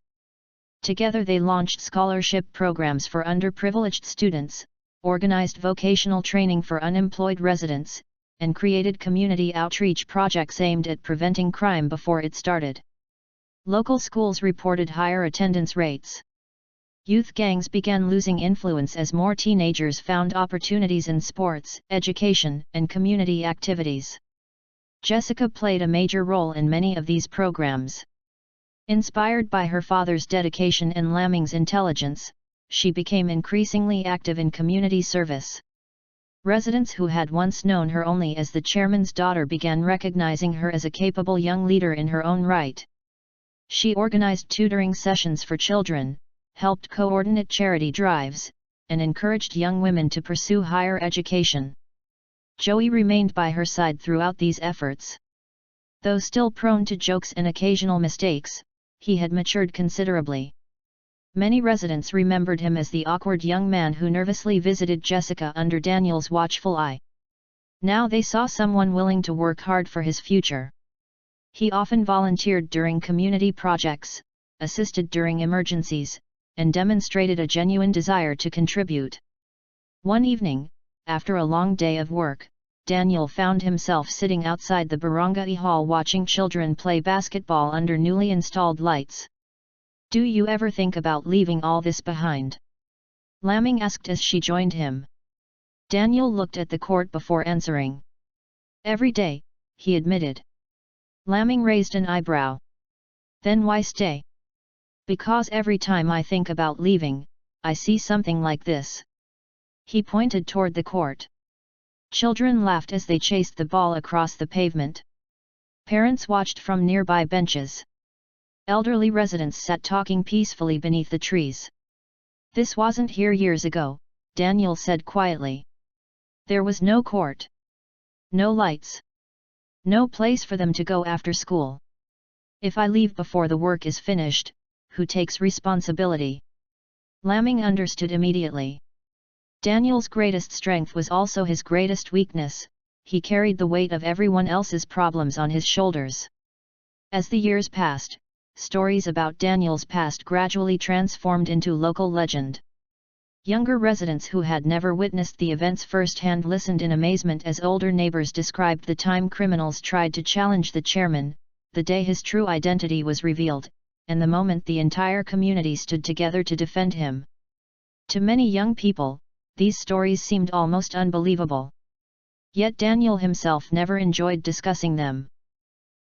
Together they launched scholarship programs for underprivileged students, organized vocational training for unemployed residents, and created community outreach projects aimed at preventing crime before it started. Local schools reported higher attendance rates. Youth gangs began losing influence as more teenagers found opportunities in sports, education, and community activities. Jessica played a major role in many of these programs. Inspired by her father's dedication and Laming's intelligence, she became increasingly active in community service. Residents who had once known her only as the chairman's daughter began recognizing her as a capable young leader in her own right. She organized tutoring sessions for children, helped coordinate charity drives, and encouraged young women to pursue higher education. Joey remained by her side throughout these efforts. Though still prone to jokes and occasional mistakes, he had matured considerably. Many residents remembered him as the awkward young man who nervously visited Jessica under Daniel's watchful eye. Now they saw someone willing to work hard for his future. He often volunteered during community projects, assisted during emergencies, and demonstrated a genuine desire to contribute. One evening, after a long day of work, Daniel found himself sitting outside the barangay hall watching children play basketball under newly installed lights. "Do you ever think about leaving all this behind?" Laming asked as she joined him. Daniel looked at the court before answering. "Every day," he admitted. Laming raised an eyebrow. "Then why stay?" "Because every time I think about leaving, I see something like this." He pointed toward the court. Children laughed as they chased the ball across the pavement. Parents watched from nearby benches. Elderly residents sat talking peacefully beneath the trees. "This wasn't here years ago," Daniel said quietly. "There was no court. No lights. No place for them to go after school. If I leave before the work is finished, who takes responsibility?" Laming understood immediately. Daniel's greatest strength was also his greatest weakness. He carried the weight of everyone else's problems on his shoulders. As the years passed, stories about Daniel's past gradually transformed into local legend. Younger residents who had never witnessed the events firsthand listened in amazement as older neighbors described the time criminals tried to challenge the chairman, the day his true identity was revealed, and the moment the entire community stood together to defend him. To many young people, these stories seemed almost unbelievable. Yet Daniel himself never enjoyed discussing them.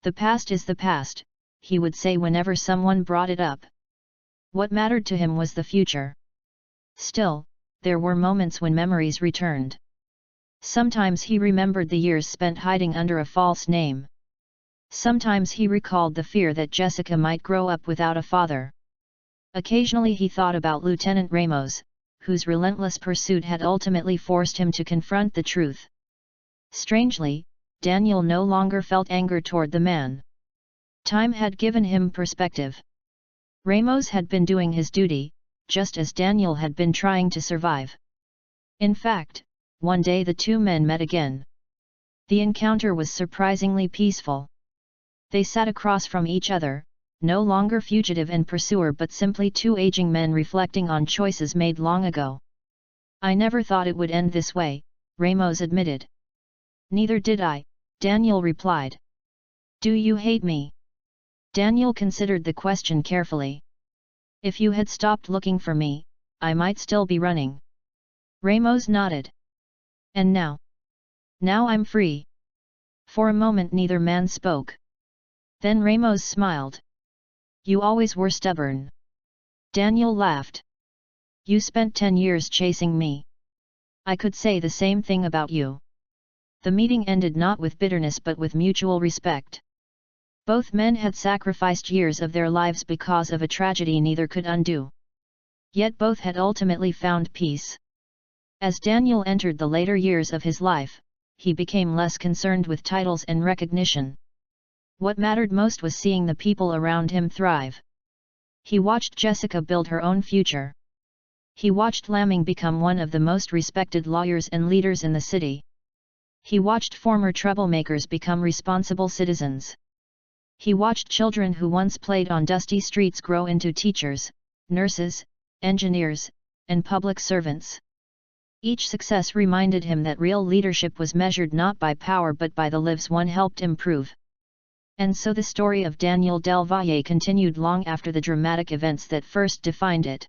"The past is the past," he would say whenever someone brought it up. What mattered to him was the future. Still, there were moments when memories returned. Sometimes he remembered the years spent hiding under a false name. Sometimes he recalled the fear that Jessica might grow up without a father. Occasionally he thought about Lieutenant Ramos, whose relentless pursuit had ultimately forced him to confront the truth. Strangely, Daniel no longer felt anger toward the man. Time had given him perspective. Ramos had been doing his duty, just as Daniel had been trying to survive. In fact, one day the two men met again. The encounter was surprisingly peaceful. They sat across from each other, no longer fugitive and pursuer but simply two aging men reflecting on choices made long ago. "I never thought it would end this way," Ramos admitted. "Neither did I," Daniel replied. "Do you hate me?" Daniel considered the question carefully. "If you had stopped looking for me, I might still be running." Ramos nodded. "And now?" "Now I'm free." For a moment neither man spoke. Then Ramos smiled. "You always were stubborn." Daniel laughed. "You spent 10 years chasing me. I could say the same thing about you." The meeting ended not with bitterness but with mutual respect. Both men had sacrificed years of their lives because of a tragedy neither could undo. Yet both had ultimately found peace. As Daniel entered the later years of his life, he became less concerned with titles and recognition. What mattered most was seeing the people around him thrive. He watched Jessica build her own future. He watched Laming become one of the most respected lawyers and leaders in the city. He watched former troublemakers become responsible citizens. He watched children who once played on dusty streets grow into teachers, nurses, engineers, and public servants. Each success reminded him that real leadership was measured not by power but by the lives one helped improve. And so the story of Daniel Del Valle continued long after the dramatic events that first defined it.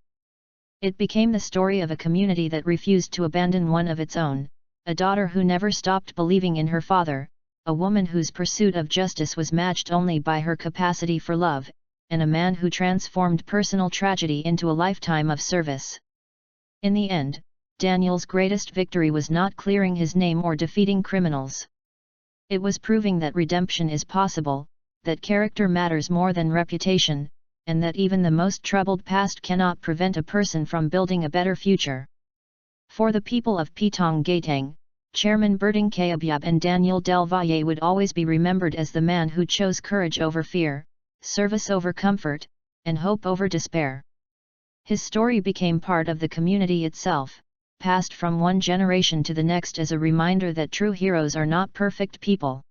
It became the story of a community that refused to abandon one of its own, a daughter who never stopped believing in her father, a woman whose pursuit of justice was matched only by her capacity for love, and a man who transformed personal tragedy into a lifetime of service. In the end, Daniel's greatest victory was not clearing his name or defeating criminals. It was proving that redemption is possible, that character matters more than reputation, and that even the most troubled past cannot prevent a person from building a better future. For the people of Pitong Gatang, Chairman Berting Cayabyab and Daniel Del Valle would always be remembered as the man who chose courage over fear, service over comfort, and hope over despair. His story became part of the community itself, passed from one generation to the next as a reminder that true heroes are not perfect people.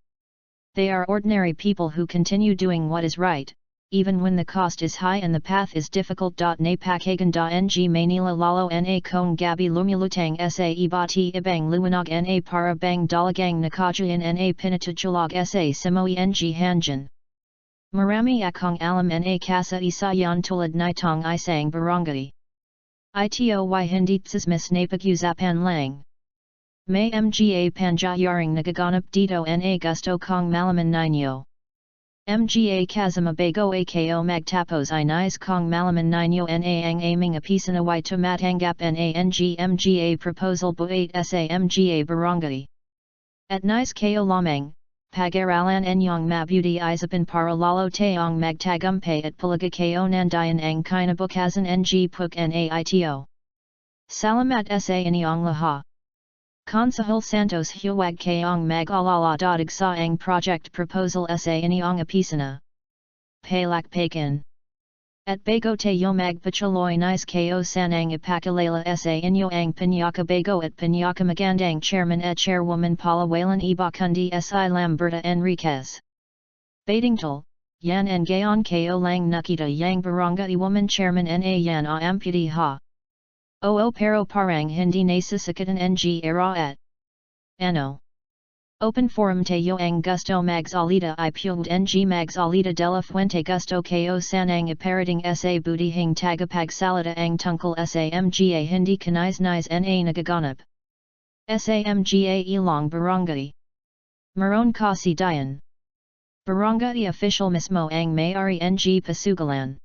They are ordinary people who continue doing what is right, even when the cost is high and the path is difficult. Napakagan ng Manila lalo na kong gabi lumulutang sa ibati ibang luwanog na para bang dalagang nakajayan na pinatutulog sa simoy ng hanjan. Marami akong alam na kasa isayan tulad nitong isang barangay. Itoy hindi tsismis napag-usapan lang. May mga panjayaring nagaganap dito na gusto kong malaman ninyo. Mga kasamabago ako magtapos inais kong malaman ninyo na ang aming apisana y tumatanggap na ng mga proposal buat sa mga barangay. At nais kayo lamang, pag-aralan inyong mabuti isipin para lalo tayong magtagumpay at palaga kayo nandayan ang kinabukasan ng puk na ito. Salamat sa inyong lahat. Consejal Santos huwag kayong mag-alala dadig sa ang project proposal sa inyong apisana. Palakpakan. At bago tayo magpatuloy nais kayo sanang ipakilala sa inyo ang pinakabago at pinakamagandang chairman at chairwoman palawalan iba kundi si Lamberta Enriquez. Badingtal, yan ang gayon kayo lang nakita yang barangay woman chairman na yan amputee ha. Oo pero parang hindi nasasakatan ng era at ano. Open forum tayo ang gusto magsalita ipugd ng magsalita de la fuente gusto kayo sanang iparating sa butihing tagapagsalita ang tungkol sa mga hindi kanais-nais na nagaganap. Sa mga ilang barangay. Meron kasi dayan. Barangay official mismo ang may-ari ng pasugalan.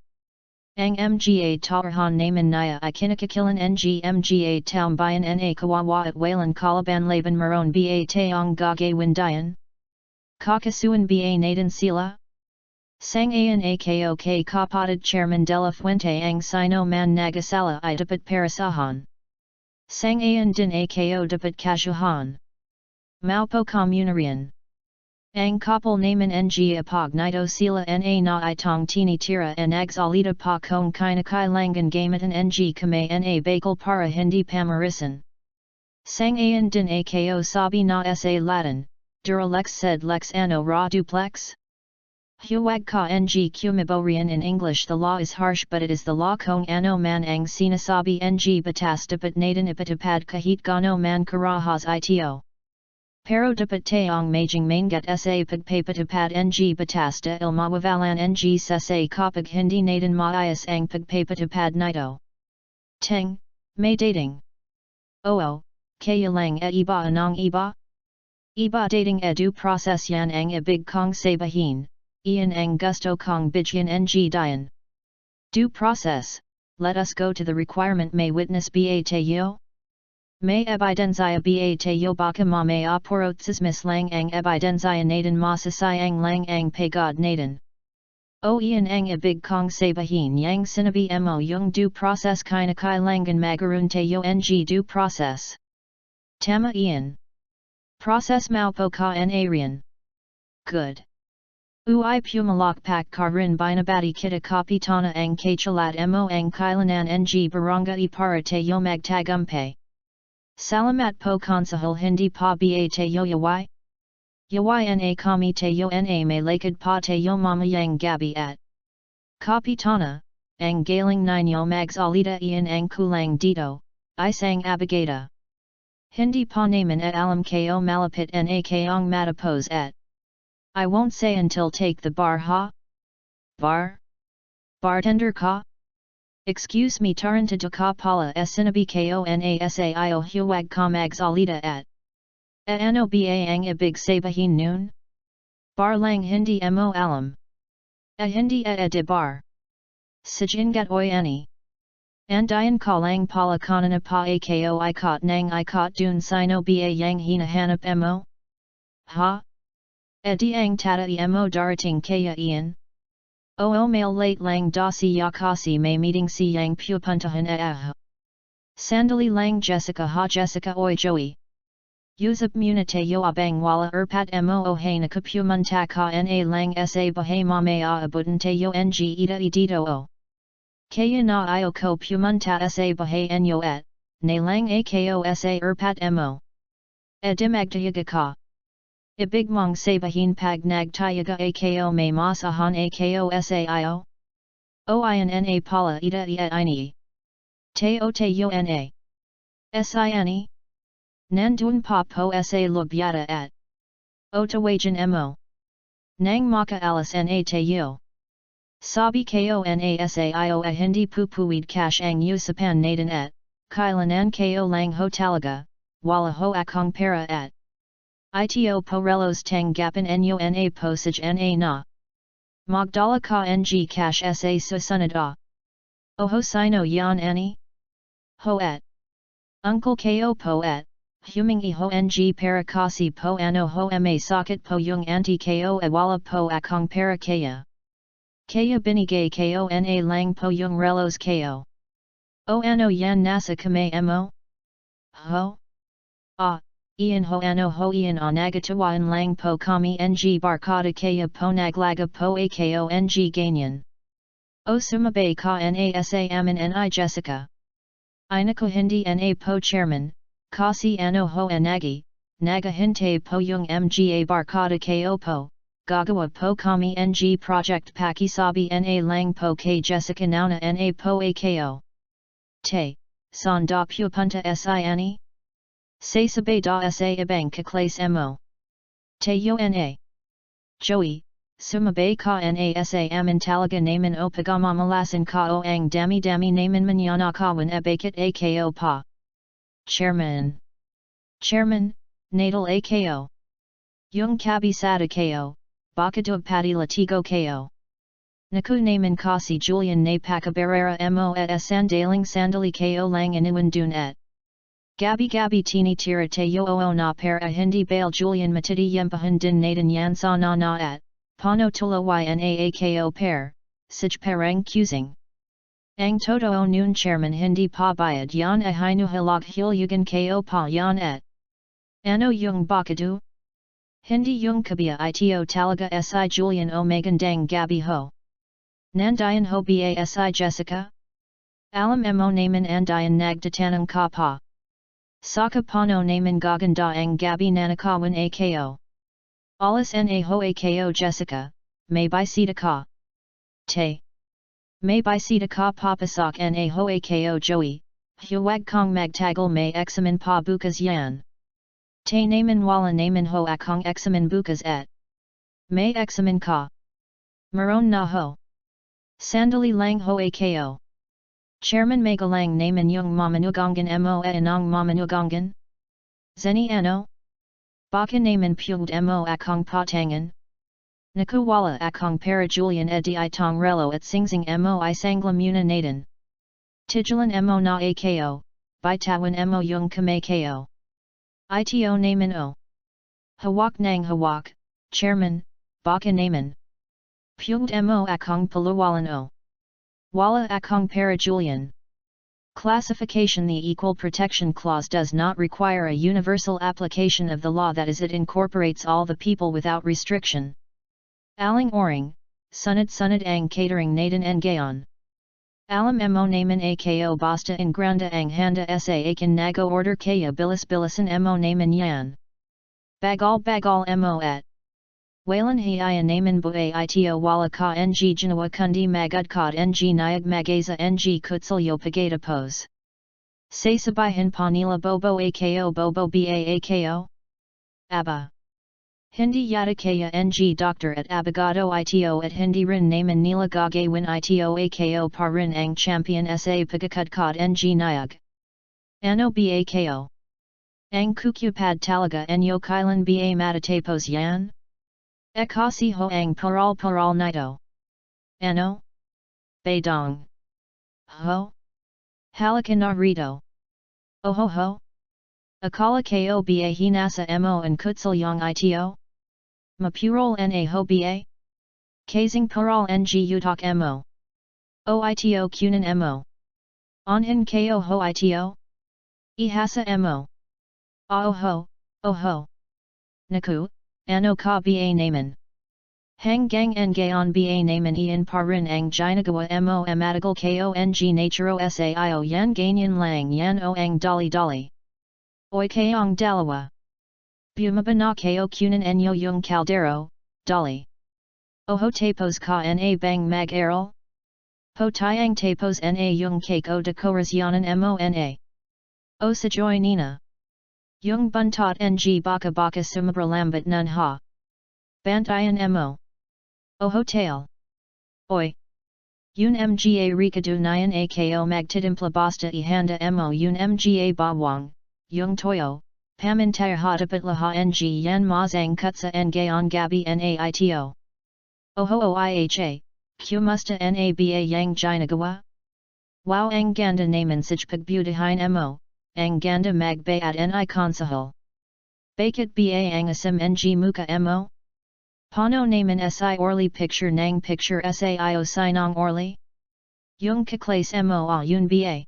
Ang mga tauhan naman niya I kinakakilan ng mga taumbayan na kawawa at walang kalaban laban meron ba tayong gagawin dayan? Kakasuan ba natin sila? Sangayon ako kay kapatid chairman de la fuente ang sino man nagasala ay dapat parasahan. Sangayon din ako dapat kasuhan. Maupo komunarian. Ang kapal naman ng apag nito sila na itong tinitira and agsalita pa kung kinakailangan gamatan ng kamay na bakal para hindi pamarisan. Sangayon din ako sabi na sa Latin, duralex sed lex ano ra duplex? Huwag ka ng kumiborian in English the law is harsh but it is the law kung ano man ang sinasabi ng batas dapat natin ipatupad kahit gano man karahas ito. Pero dapat tayong maging maingat sa pagpapatupad ng batas dahil mawawalan ng sasay kapag hindi natin maayos ang pagpapatupad nito. Teng, may dating. Oo, kaya lang iba anong iba? Iba dating due process yan ang ibig kong sabihin, iyan ang gusto kong bigyan ng dayan. Due process, let us go to the requirement may witness ba tayo? May ebidensya ba tayo baka may aporotsismis lang ang ebidensya natin masasayang lang ang pagod natin. O iyan ang ibig kong sabihin yang sinabi mo yung due process kinakailangan magaroon tayo ng due process. Tama iyan. Process maupo ka na riyan. Good. Uy pumalakpak ka rin binabati kita kapitana ang kachalat mo ang kailanan ng barangay para tayo magtagumpay. Salamat po consejal hindi pa ba tayo yaway? Yaway na kami tayo na may lakad pa tayo mamayang gabi at Kapitana, ang galing ninyo magsalita iyan ang kulang dito, isang abagada. Hindi pa naman at alam kayo malapit na kayong matapos at I won't say until take the bar ha? Bar? Bartender ka? Excuse me tarantado ka pala sinabi ko na saio huwag ka magsalita at ano ba ang ibig sabihin noon? Bar lang hindi mo alam. Hindi de bar. Sijingat oy ani. Andayan ka lang pala kanana pa ako ikot nang ikot dun sino ba yang hinahanap mo? Ha? Di ang tata mo darating kaya iyan? Oo mail late lang dasi yakasi may meeting si yang pupuntahan Sandali lang Jessica ha Jessica oy Joey. Usap muna tayo abang wala erpat mo hay nakapumunta ka na lang sa bahay mamaya abutan tayo ng ida dito o. Kaya na iyo ko pumunta sa bahay enyo at, na lang ako sa erpat mo. Dimagtayaga ka. Ibigmong sabahin pag nagtayaga ako may masahan ako sao? Oian na pala ita ini. Teo teo na. Sini? Nandun pa po sa lubyata at. Otawajan mo. Nang maka alas na tayo. Sabi ko na sao a hindi pupuid cash ang usapan natin at, kailanan ko lang ho talaga, wala ho akong pera at. Ito po relos tang gapan enyo na posage na na. Magdala ka ng cash sa susunod a. Oho sino yan ani? Ho at. Uncle ko po at, huming iho ng para kasi po ano ho ma sakit po yung anti ko awala po akong para kaya. Kaya binigay ko na lang po yung relos ko. O ano yan nasa kamay mo? Ho? Ian ho ano ho ian o nagatawan lang po kami ng barkada kaya po naglaga po ako ng ganyan. O sumabay ka na sa amin ni Jessica. Inako hindi na po chairman, kasi ano ho anagi, nagahinte po yung mga barkada ko po, gagawa po kami ng project pakisabi na lang po kay Jessica nauna na po ako. Te, sanda pupunta sa ani? Say sabay da sa ibang kaklas mo. Tayo na. Joey, sumabay ka na sa amin talaga naman o pagamamalasan ka o ang dami-dami naman manyana kawan abakit ako pa. Chairman. Chairman, natal ako. Yung kabisada ko, bakadug pati latigo ko. Naku naman kasi Julian na pakabarera mo at sandaling sandali ko lang inuwan dun at. Gabi tini tira tayo oo na para hindi bail Julian matiti yempahan din natin yan sa na at, pano tulo yana ako pair, sig parang cusing. Ang totoo noon chairman hindi pa bayad yan a hinuhalag hilyugan ko pa yan at. Ano yung bakadu? Hindi yung kabia ito talaga si Julian o magandang gabi ho. Nandayan ho ba si Jessica? Alam mo naman andayan nagdatanang ka pa. Saka pano naman gaganda ang gabi nanakawan ako. Alas na ho ako Jessica, may bisita ka. Te. May bisita ka papasak na ho ako Joey, huwag kong magtagal may examen pa bukas yan. Te naman wala naman ho akong examen bukas et. May examen ka. Maron na ho. Sandali lang ho ako. Chairman magalang naman yung mamanugangan mo at inang mamanugangan? Zeni ano? Baka naman pugd mo akong patangan? Nakuwala akong para Julian edi itong relo at singsing mo isangla muna natin. Tijalan mo na ako, bitawan mo yung kamay ko. Ito naman o. Hawak nang hawak, chairman, baka naman. Pugd mo akong paluwalan o. Wala akong para Julian. Classification. The Equal Protection Clause does not require a universal application of the law, that is, it incorporates all the people without restriction. Aling oring, sunod ang catering natin en gayon. Alam mo naman ako basta in granda ang handa sa akin nago order kaya bilis-bilisan mo naman yan. Bagal mo at. Walan hiya naman buhay ito wala ka ng ginawa kundi magudkod ng nayag magaza ng kutsilyo pagata pose. Say sabihin pa nila bobo ako bobo ba ako? Aba. Hindi yata kaya ng doctor at abogado ito at hindi rin naman nila gagawin ito ako pa rin ang champion sa pagkakudkod ng nayag. Ano ba ako? Ang kukupad talaga enyo kailan ba matatapos yan? Ekasi ho ang paral nito. Ano? Badong. Ho? Halika na rito. Oho ho? Akala ko ba hinasa mo and kutsilyong ito? Mapurol na ho ba? Kazing paral ng utak mo. O ito kunan mo. Onhin ko ho ito? Ihasa mo. Oho. Naku. Ano ka ba naman? Hanggang ngayon ba naman iyan pa rin ang ginagawa mo matagal ko ng naturo sao yan ganyan lang yan o ang dali-dali. Oy kayong dalawa. Bumabana ko kunan enyo yung caldero, dolly. Oho tapos ka na bang mag aral? Po tiang tapos na yung cake o de corazyanan mona. O sa joy nina. Yung buntot ng baka baka sumabralambat nun ha. Bantayan mo. Oho tail. Oi. Yun mga rikadu nyan ako magtidimpla basta ihanda mo yun mga bawang, yung toyo, pamintaya hatapat laha ng yan mazang kutsa ngayon gabi naito. Oho oiha, kumusta naba yang ginagawa? Wow ang ganda naman sig pagbutihin mo, ang ganda magbayad ni konsahal. Bakit ba ang asim ng muka mo? Pano naman si orly picture nang picture sao sinong orly? Yung kaklas mo yun ba?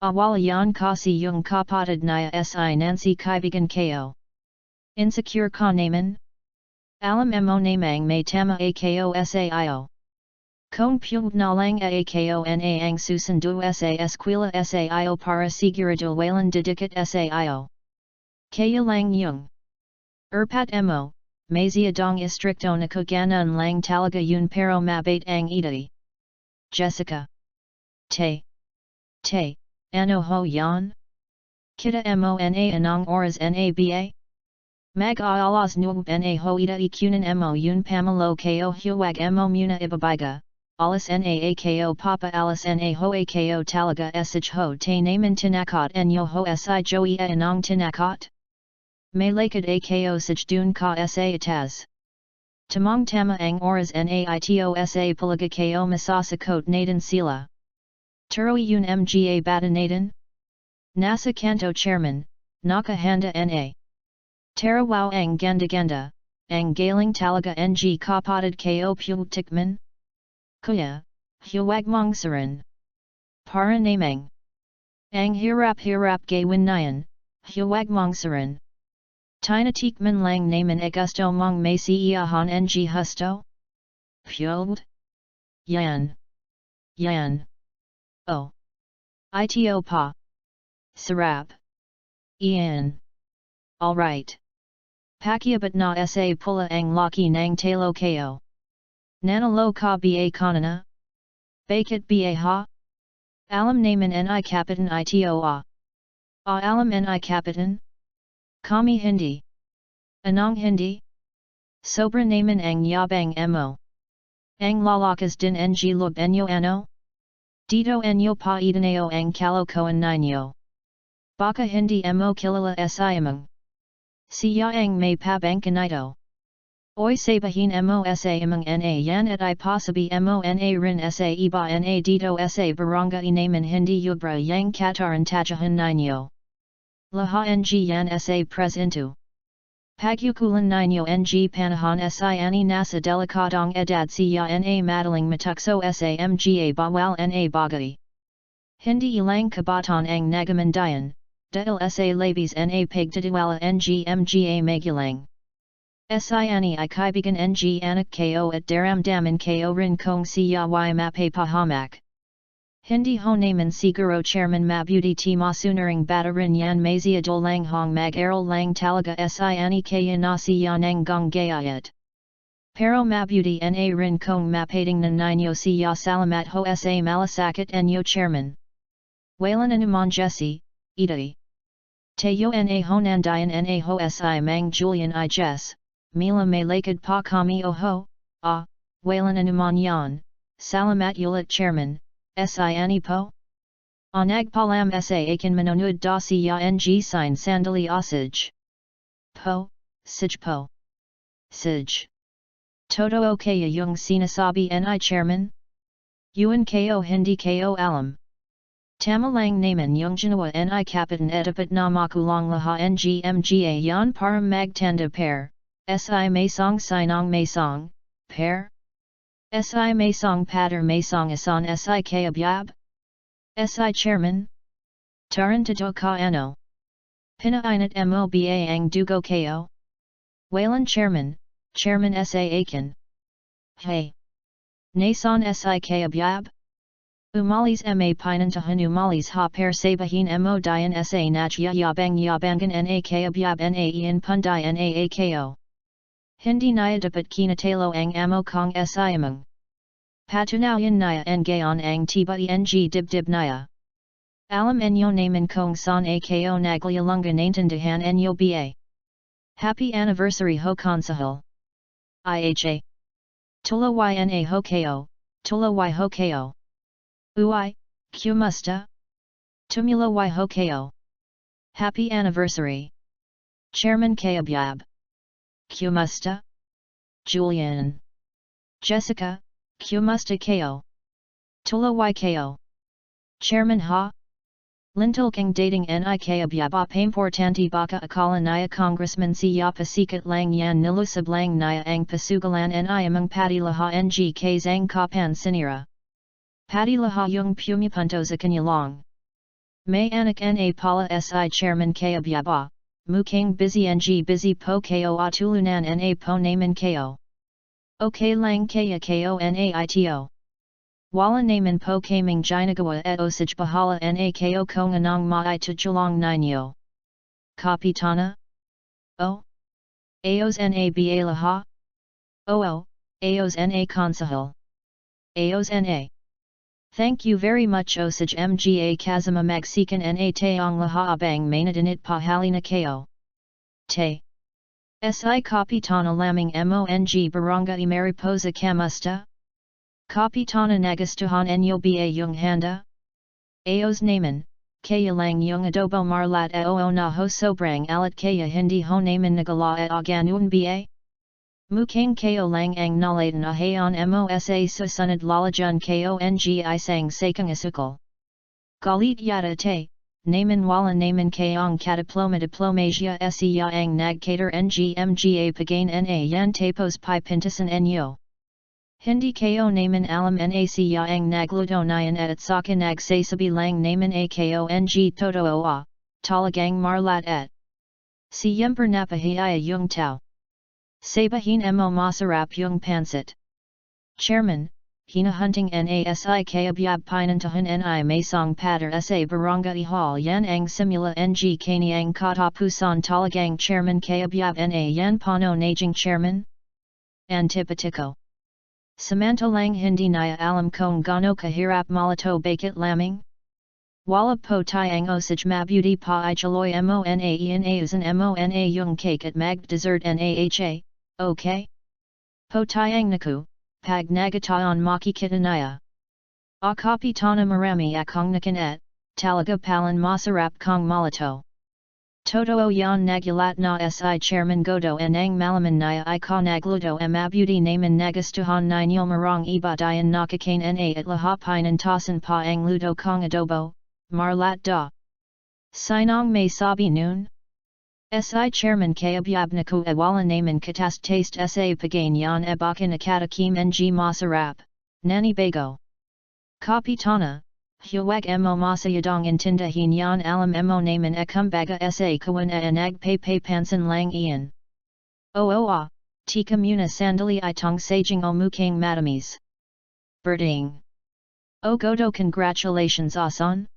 Awala yan kasi yung kapatid niya si Nancy kaibigan ko. Insecure ka naman? Alam mo namang may tama ako sao. Kung pug na lang ako na ang susundu sa eskwela sao para sigurado walang didikit sao. Kaya lang yung. Erpat mo. Mazia dong istricto na kaganan lang talaga yun pero mabait ang edad. Jessica. Te. Ano ho yan? Kita mona anong oras naba? Mag-aalas nuwag na ho ida ikunan mo yun pamalo ko huwag mo muna ibabiga, alas na ako papa alas na ho ako talaga esig ho te naman tinakot enyo ho si joey anong tinakot? May lakad ako sig dun ka sa itaz. Tamang tama ang oras naito sa palaga ko masasakot natin sila. Turoy yun mga bata natin? Nasa kanto chairman, nakahanda na. Tara wow ang ganda, ang galing talaga ng kapatid ko pugtikman? Kuya, huwag mong saran. Para namang. Ang hirap gawin niyan, huwag mong saran. Tinatikman lang naman gusto mong may siiyahan ng husto? Pugd? Yan. Oh. Ito pa. Sarap. Iyan. Alright. Pakiabat na sa pula ang laki ng talo ko. Nanalo ka ba kanana? Bakit ba ha? Alam naman ni kapitan ito alam ni kapitan? Kami hindi. Anong hindi? Sobra naman ang yabang mo. Ang lalakas din ng lub enyo ano? Dito enyo pa idaneo ang kalokohan ninyo. Baka hindi mo kilala sa imong. Siya ang may pabangkan ito. Oy sabihin mo sa imong na yan at ipasabi mo na rin sa iba na dito sa barangay naman hindi yubra yang kataran tajahan ninyo. Laha ng yan sa presento. Pagyukulan ninyo ng panahon sa ani nasa delikadong edad siya na madaling matukso sa mga bawal na bagay. Hindi ilang kabataan ang nagamandayan, dahil sa labis na pagtitiwala ng mga magulang. Sa ani kaibigan ng anak ko at daramdaman ko rin kung siya y mapapahamak. Hindi ho naman siguro chairman mabuti ti masunaring bata rin yan mazia dolang hong mag-aral lang talaga sa ani kaya na siya ng gayayat. Pero mabuti na rin kung mapating na ninyo siya salamat ho sa malasakit enyo chairman. Walan naman Jesse, idai. Tayo na honandayan na ho si mang Julian I Jess, mila may lakad pa kami ho, walan naman yan, salamat ulit chairman. Si ani po? Nagpalam sa akin manonood da siya ng sign sandali asij. Po, sig po. Sig. Todo kaya yung sinasabi ni chairman? Yun ko hindi ko alam. Tamalang naman yung ginawa ni kapitan etapat na makulang laha ng mga yan para magtanda pair, si may song sinong may song, pair? Si may song patter may song asan si kayabyab? Si chairman? Tarantado ka ano? Pinainat mo ba ang dugo ko? Walan chairman sa akin. Hey! Nasan si kayabyab? Umalis ma pinantahan umalis ha per sabahin mo dian sa nach yabangan na kayabyab na ian punday na ako. Hindi naya dapat kinatalo ang amo kong siamang. Patunayan naya ang gayon ang tiba eng dibdib naya. Alam enyo naman kong san ako naglayalunga naintindihan enyo ba. Happy anniversary ho consahal. Iha. Tula yna ho ko, tula y ho ko. Ui, kumusta? Tumula y ho ko. Happy anniversary. Chairman Kayabyab. Kumusta? Julian. Jessica, kumusta ko? Tula y ko. Chairman ha? Lintulking dating ni kayabyaba paimportanti baka akala naya Congressman siya pasikat lang yan nilusab lang naya ang pasugalan ni among pati laha ng kazang kapan sinira. Pati laha yung pumipunto sa kanyalong. May anak na pala si Chairman Kayabyaba, mukhang busy busy po ko atulunan na po naman ko. Okay lang kaya ko naito. Wala naman po kaming ginagawa et osage bahala na ko kung anong maitutulong ninyo. Kapitana? O? Aos na ba laha? Oo, Aos na consahal. Aos na. Thank you very much osage mga kazama magsikan na tayong laha abang manadinit pahalina ko. Te. Si Kapitana lamang mong barangay Mariposa kamusta? Kapitana nagustuhan enyo ba yung handa? Aos naman, kaya lang yung adobo marlat oo na ho sobrang alat kaya hindi ho naman nagala at aganuan ba? Mukhang ko lang ang nalatan ahayon mosa susunod lalajan ko ng isang sakang asukal. Galit yata te, naman wala naman kayong diplomasia siya ang nagcater ng mga pagain na yan tapos pi pintasan enyo. Hindi ko naman alam na siya ang nagluto niyan at saka nagsasabi lang naman ako ng totoo talagang marlat et. Siyempre napahiya yung tao. Sabahin mo masarap yung pansit. Chairman, hinahunting nasi kayabyab pinantahan ni masong pader sa barangay hall yan ang simula ng kanyang katapusan talagang chairman kayabyab na yan pano naging chairman? Antipatiko. Samantalang hindi naya alam kung gaano kahirap malato bakit lamang? Wala po tayong osage mabuti pa ichaloy mona ian ausan mona yung cake at mag dessert naha, okay? Po tayong naku, pag nagataan makikita naya. A kapitana marami akong nakinet, talaga palan masarap kong malato. Totoo yan nagulat na si Chairman Godo ang malaman niya ka nagluto mabuti naman nagustuhan ninyo marang ibadayan nakakain na at lahapinan tasan pa ang luto kong adobo, marlat da. Sinong may sabi noon? Si Chairman Kayabyab naku awala naman katast taste sa pagain yan baka nakatakim ng masarap, nani bago. Kapitana. Huwag mo masayadong intindahin yan alam mo naman kumbaga sa kawan nagpapansin lang iyan. Oo tika muna sandali itong saging o mukhang matamis. Birding. O godo congratulations asan?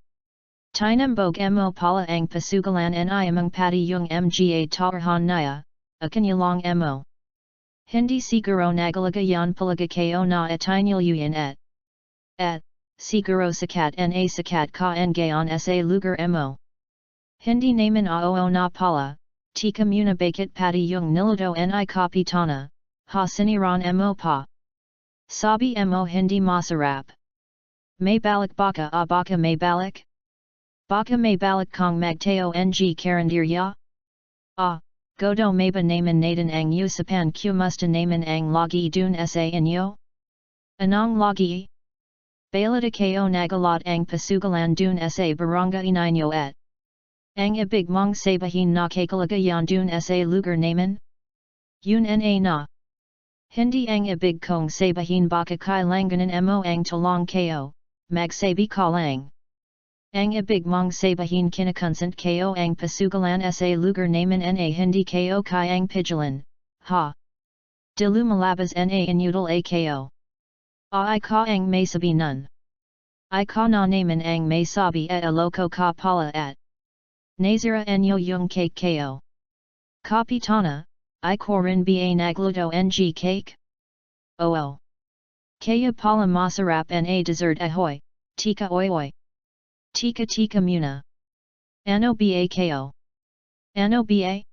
Tinambog mo pala ang pasugalan ni among pati yung mga tawarhan naya, akanyalong mo. Hindi siguro nagalaga yan palaga ko na itinyuyan et. Siguro sakat na sakat ka ngayon sa lugar mo. Hindi naman oo na pala, tika muna bakit pati yung niluto ni kapitana, ha siniran mo pa. Sabi mo hindi masarap. May balik baka baka may balik? Baka may balik kong magtayo ng karinderya? Godo may ba naman natin ang usapan kumusta naman ang lagi dun sa inyo? Anong lagi? Balita ko nagalat ang pasugalan dun sa barangay ninyo et. Ang ibig mong sabahin na kakalagayan dun sa lugar naman? Yun na. Hindi ang ibig kong sabahin baka kailanganin mo ang tulong ko, magsabi ka lang. Ang ibig mong sabahin kinakonsent ko ang pasugalan sa lugar naman na hindi ko kayang pigilan, ha? Dilumalabas na inudal ako. Ay ka ang may sabi nun. I ka na naman ang may sabi at a loco ka pala at. Nazira enyo yung cake ko. Kapitana, I korin ba nagluto ng cake? Oo. Kaya pala masarap na dessert ahoy, tika oy. Tika muna. Ano ba ko? Ano ba?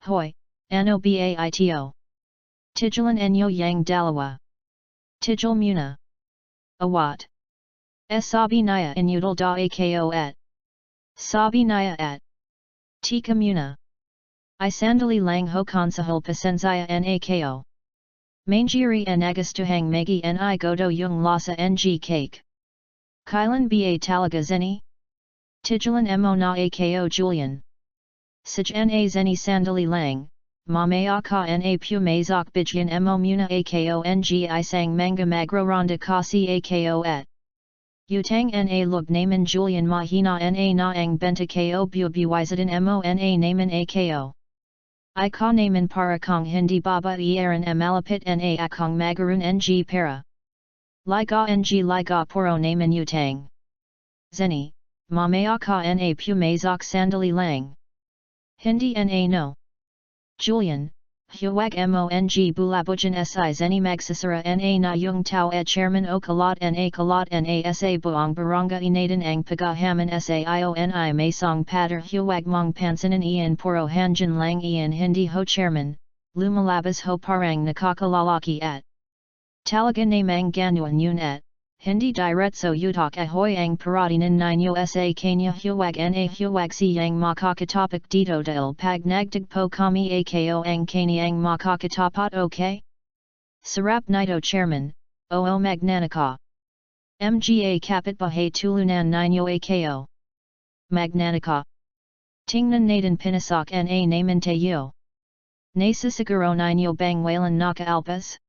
Hoy, ano ba ito? Tijalan enyo yang dalawa. Tijal muna. Awat. Sabi naya inudal da ako at. Sabi naya at. Tika muna. I sandali lang ho konsahal pasensaya nako. Manjiri en agastuhang magi ni godo yung lasa ng cake. Kailan ba talaga zeni? Tijalan mo na ako Julian. Sij na zeni sandali lang, mamaya ka na pumazak bigyan mo muna ako ng isang manga magroronda kasi ako at. Utang na lug naman Julian mahina na ang benta ko bubuwizadan mo na naman ako. I ka naman para kong hindi baba iaran malapit na akong magaroon ng pera. Liga puro naman utang. Zeni, mamaya ka na pumazak sandali lang. Hindi na no. Julian, huwag mo ng bulabujan si zeni magsasara na yung tao at chairman o kalat na sa buong barangay natin ang pagahaman sa ioni may song patter huwag mong pansinin iyan puro hanjan lang iyan hindi ho chairman, lumalabas ho parang nakakalalaki at. Talaga namang ganuan yun at. Hindi diretso utak ahoy ang paratinan ninyo sa kanya huwag na huwag siyang makakatapak dito dahil pag nagtagpo kami ako ang kanyang makakatapat okay? Sarap nito chairman, oo magnanika. Mga kapitbahay tulunan ninyo ako. Magnanika. Tingnan natin pinasak na naman tayo. Nasisiguro ninyo bang walan nakaalpas?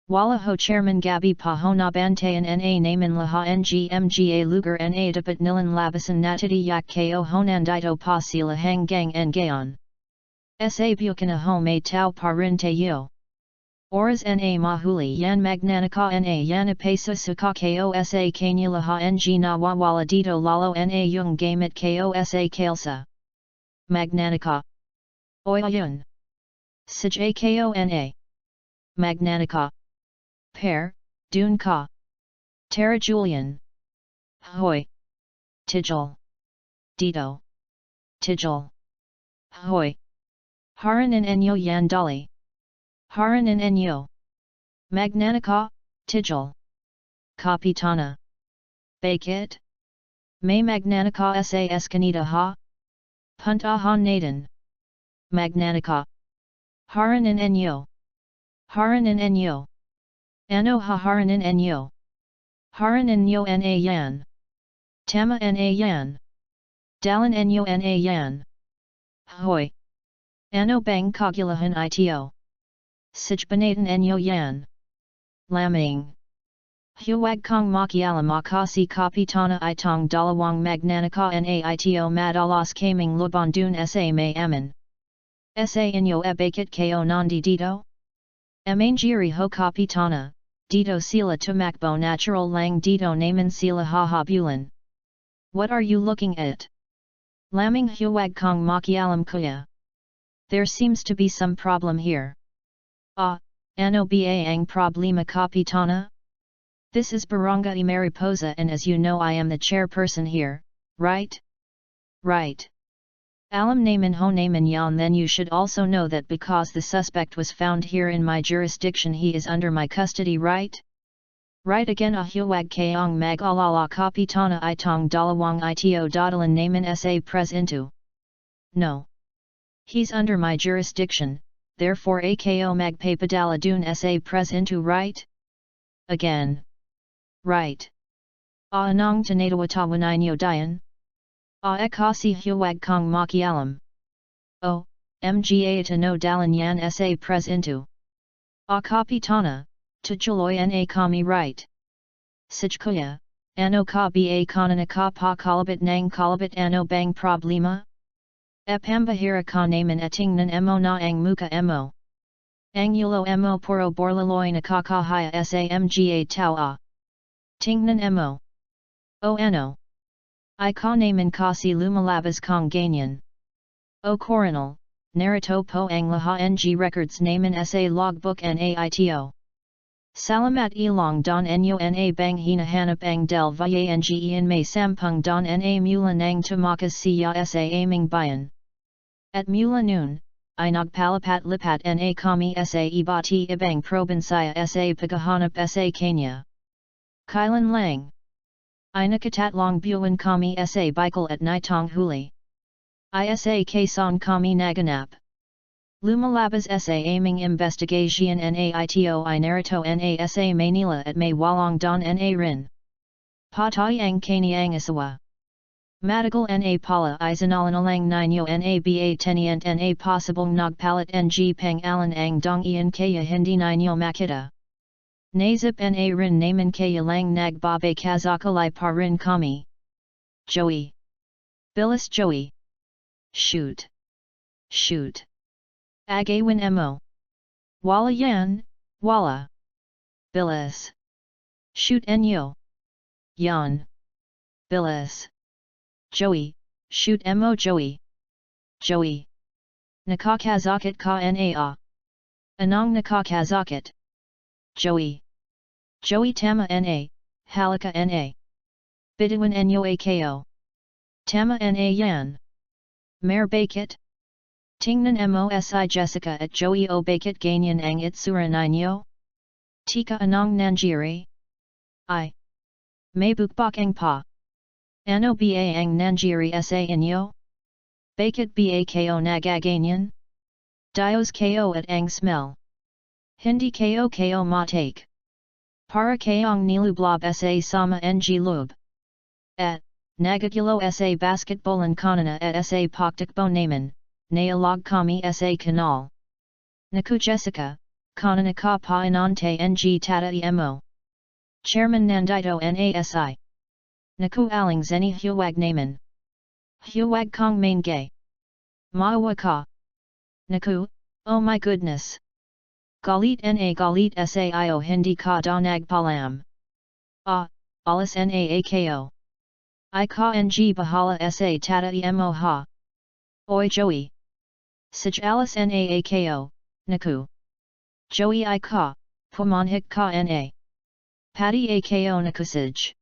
Wala ho chairman gabi pa ho na bantayan na naman laha mga lugar na dapat nilan labasan natitiyak ko honandito pa sila hanggang en gayon. Sa bukana ho may tao pa rin tayo. Oras na mahuli yan magnanika na yan apesa suka ko sa kanya laha ng nawawala dito lalo na yung gamit ko sa kalsa. Magnanika. Oy yun. Sij ko na. Magnanika. Pair, dun ka. Tara Julian. Hoy. Tijal. Dito. Tijal. Hoy. Haranan enyo yan dali. Haranan enyo. Magnanika, Tijal. Kapitana. Bakit? May magnanika sa eskanita ha? Punta ha natin. Magnanika. Haranan enyo. Haranan enyo. Ano haharanan enyo? Haranan nyo na yan. Tama na yan. Dalan enyo na yan. Hoy. Ano bang kagulahan ito? Sijbanatan enyo yan. Laming. Huwag kong makialam kasi kapitana itong dalawang magnanika na ito madalas kaming lubon dun sa may aman. Sa inyo bakit ko nandi dito? Amangiri ho kapitana. Dito sila tumakbo natural lang dito naman sila hahabulan. What are you looking at? Laming huwag kong makialam kuya. There seems to be some problem here. Ano ba ang problema kapitana? This is Barangay Mariposa and as you know I am the chairperson here, right? Right. Alam naman ho naman yan then you should also know that because the suspect was found here in my jurisdiction he is under my custody right? Right again huwag kayong mag-alala kapitana itong dalawang ito dadalan naman sa presinto. No. He's under my jurisdiction, therefore ako magpapadala dun sa presinto right? Again. Right. Anong tinatawatawan ninyo diyan? Kasi huwag kong makialam. Oh, mga ito no dalan yan sa presinto. Kapitana, tutuloy na kami right. Sij kuya, ano ka ba kanana ka pa kalabit ng kalabit ano bang problema? Pambahira ka naman atingnan mo na ang muka mo. Angulo mo puro borlaloy nakakahaya sa mga tao. Tingnan mo. O ano. I ka naman kasi lumalabas kong ganyan. O coronal, narito po ang laha ng records naman sa logbook naito. Salamat ilong don enyo na bang hinahanap ang del vayang ian may sampung don na mula nang tumakas siya sa aming bayan. At mula noon, ay nagpalipat lipat na kami sa ibati ibang probinsya sa paghahanap sa kanya. Kailan lang. Ay nakatatlong buwan kami sa Bicol at nitong huli. Isa kason kami naganap. Lumalabas sa aming investigation naito ay narito na sa Manila at may walong don na rin. Patay ang kanyang asawa. Matagal na pala ay sinalanalang ninyo na ba tenient na possible nagpalit ng pangalan ang dong iyan kaya hindi ninyo makita. Nazip na rin naman kaya lang nagbabay kazakalay pa rin kami. Joey. Bilis Joey. Shoot. Shoot. Agawin mo. Wala yan, wala. Bilis. Shoot enyo. Yan. Bilis. Joey, shoot mo Joey. Joey. Nakakazakit ka na. Anong nakakazakit? Joey. Joey tama na, halika na. Bitawan enyo ako. Tama na yan. Mer bakit? Tingnan mo si Jessica at Joey o bakit ganyan ang itsura ninyo? Tika anong nangyari? Ay. May bukbakang pa. Ano ba ang nangyari sa inyo? Bakit ba ko nagaganyan? Dios ko at ang smell. Hindi ko matake. Para kayong nilublob sa sama ng loob. At, nagagilo sa basketballan kanana at sa paktakbo naman, nailag kami sa kanal. Naku Jessica, kanana ka pa inante ng tatai mo. Chairman nandito nasi. Naku aling zeni huwag naman. Huwag kong main gay. Maawa ka. Naku, oh my goodness. Galit sao hindi ka da nagpalam. Alas na ako. I ka ng bahala sa tatai mo ha. Oi Joey. Sij alas na ako, naku. Joey I ka, pumanhik ka na. Pati ako nakusij.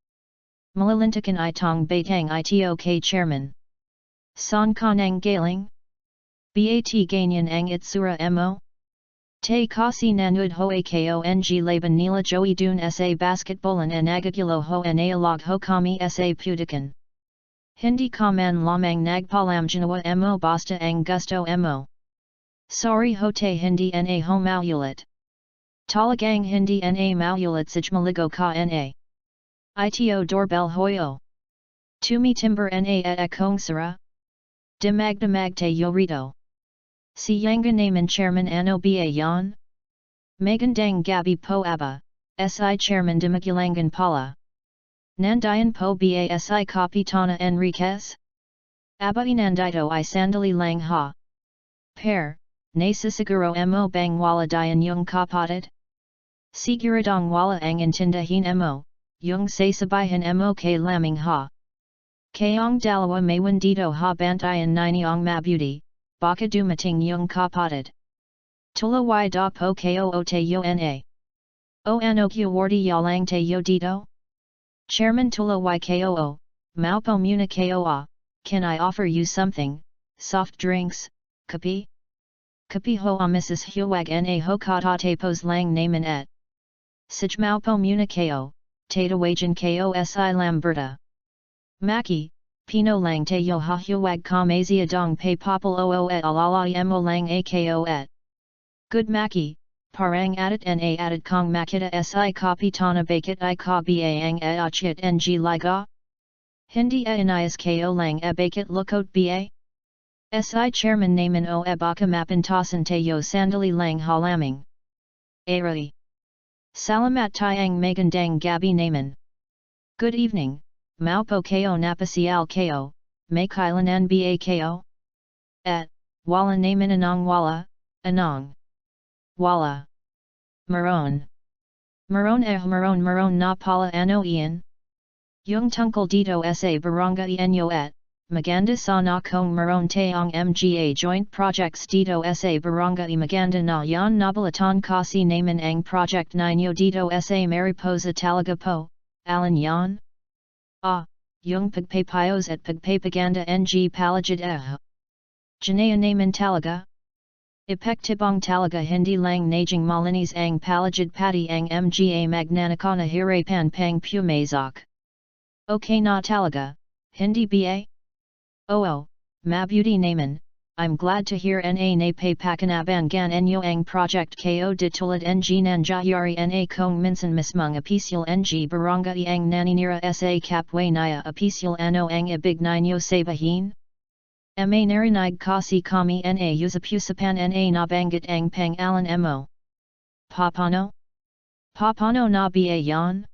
Malalintakan itong batang itok chairman. San ka nang galing? Bat ganyan ang itsura mo? Te kasi nanud ho akong laban nila Joey dun sa basketballan nagagilo ho nailag ho kami sa putikan. Hindi ka man lamang nagpalam ginawa mo basta ang gusto mo. Sorry ho te hindi na ho maulit. Talagang hindi na maulit sig maligo ka na. Ito doorbell hoyo. Tumi timber na at akong sara. Dimagdamag te yorito. Si yanga naman chairman ano ba yan? Magandang gabi po aba, si chairman dimagilangan pala. Nandayan po ba si Kapitana Enriquez? Aba inandito I sandali lang ha. Pair, nasisiguro mo bang wala dayan yung kapatid? Siguradong wala ang intindahin mo, yung sasabihin mo kay lamang ha. Kayong dalawa maywin dito ha bantayan ninyong mabuti. Baka dumating yung kapatid. Tulaway da po ko te yo na. O ano wardi yalang te yo dito? Chairman tulaway ko, maupo muna ko can I offer you something, soft drinks, kape? Kape ho Mrs. Huwag na ho katatapos lang naman et. Sig maupo muna ko, tatawagan ko si Lamberta. Maki. Pino lang te yo ha huwag kamazia dong pay popol oo et alala mo lang ako et. Good maki, parang adat na adat kong makita si kapitana bakit I ka baang et achit ng liga? Hindi inayas ko lang bakit lukot ba? Si chairman naman o baka mapintasan te yo sandali lang halaming. Aray. Salamat tayang magandang gabi naman. Good evening. Maupo ko napasial ko, may kailan ba ko? Et, wala naman anong wala, anong? Wala. Maron. Maron na pala ano iyan? Yung tungkol dito sa barangay enyo at maganda sana kung meron tayong mga joint projects dito sa barangay maganda na yan nabalatan kasi naman ang project ninyo dito sa Mariposa talaga po, Alan yan? Yung pagpapayos at pagpapaganda ng palagid Janaya naman talaga? Epektibong talaga hindi lang najing malinis ang palagid pati ang mga magnanakana hirapan pang pumasok. Okay na talaga, hindi ba? Oo, mabuti naman, I'm glad to hear na napapakinabangan enyo ang project ko ditulad ng nangyayari na kung minsan mismong opisyal ng barangay ang naninira sa kapwa niya opisyal ano ang ibig ninyo sabihin? Narinig kasi kami na usapusapan na nabanggit ang pangalan mo. Papano? Papano na ba yan?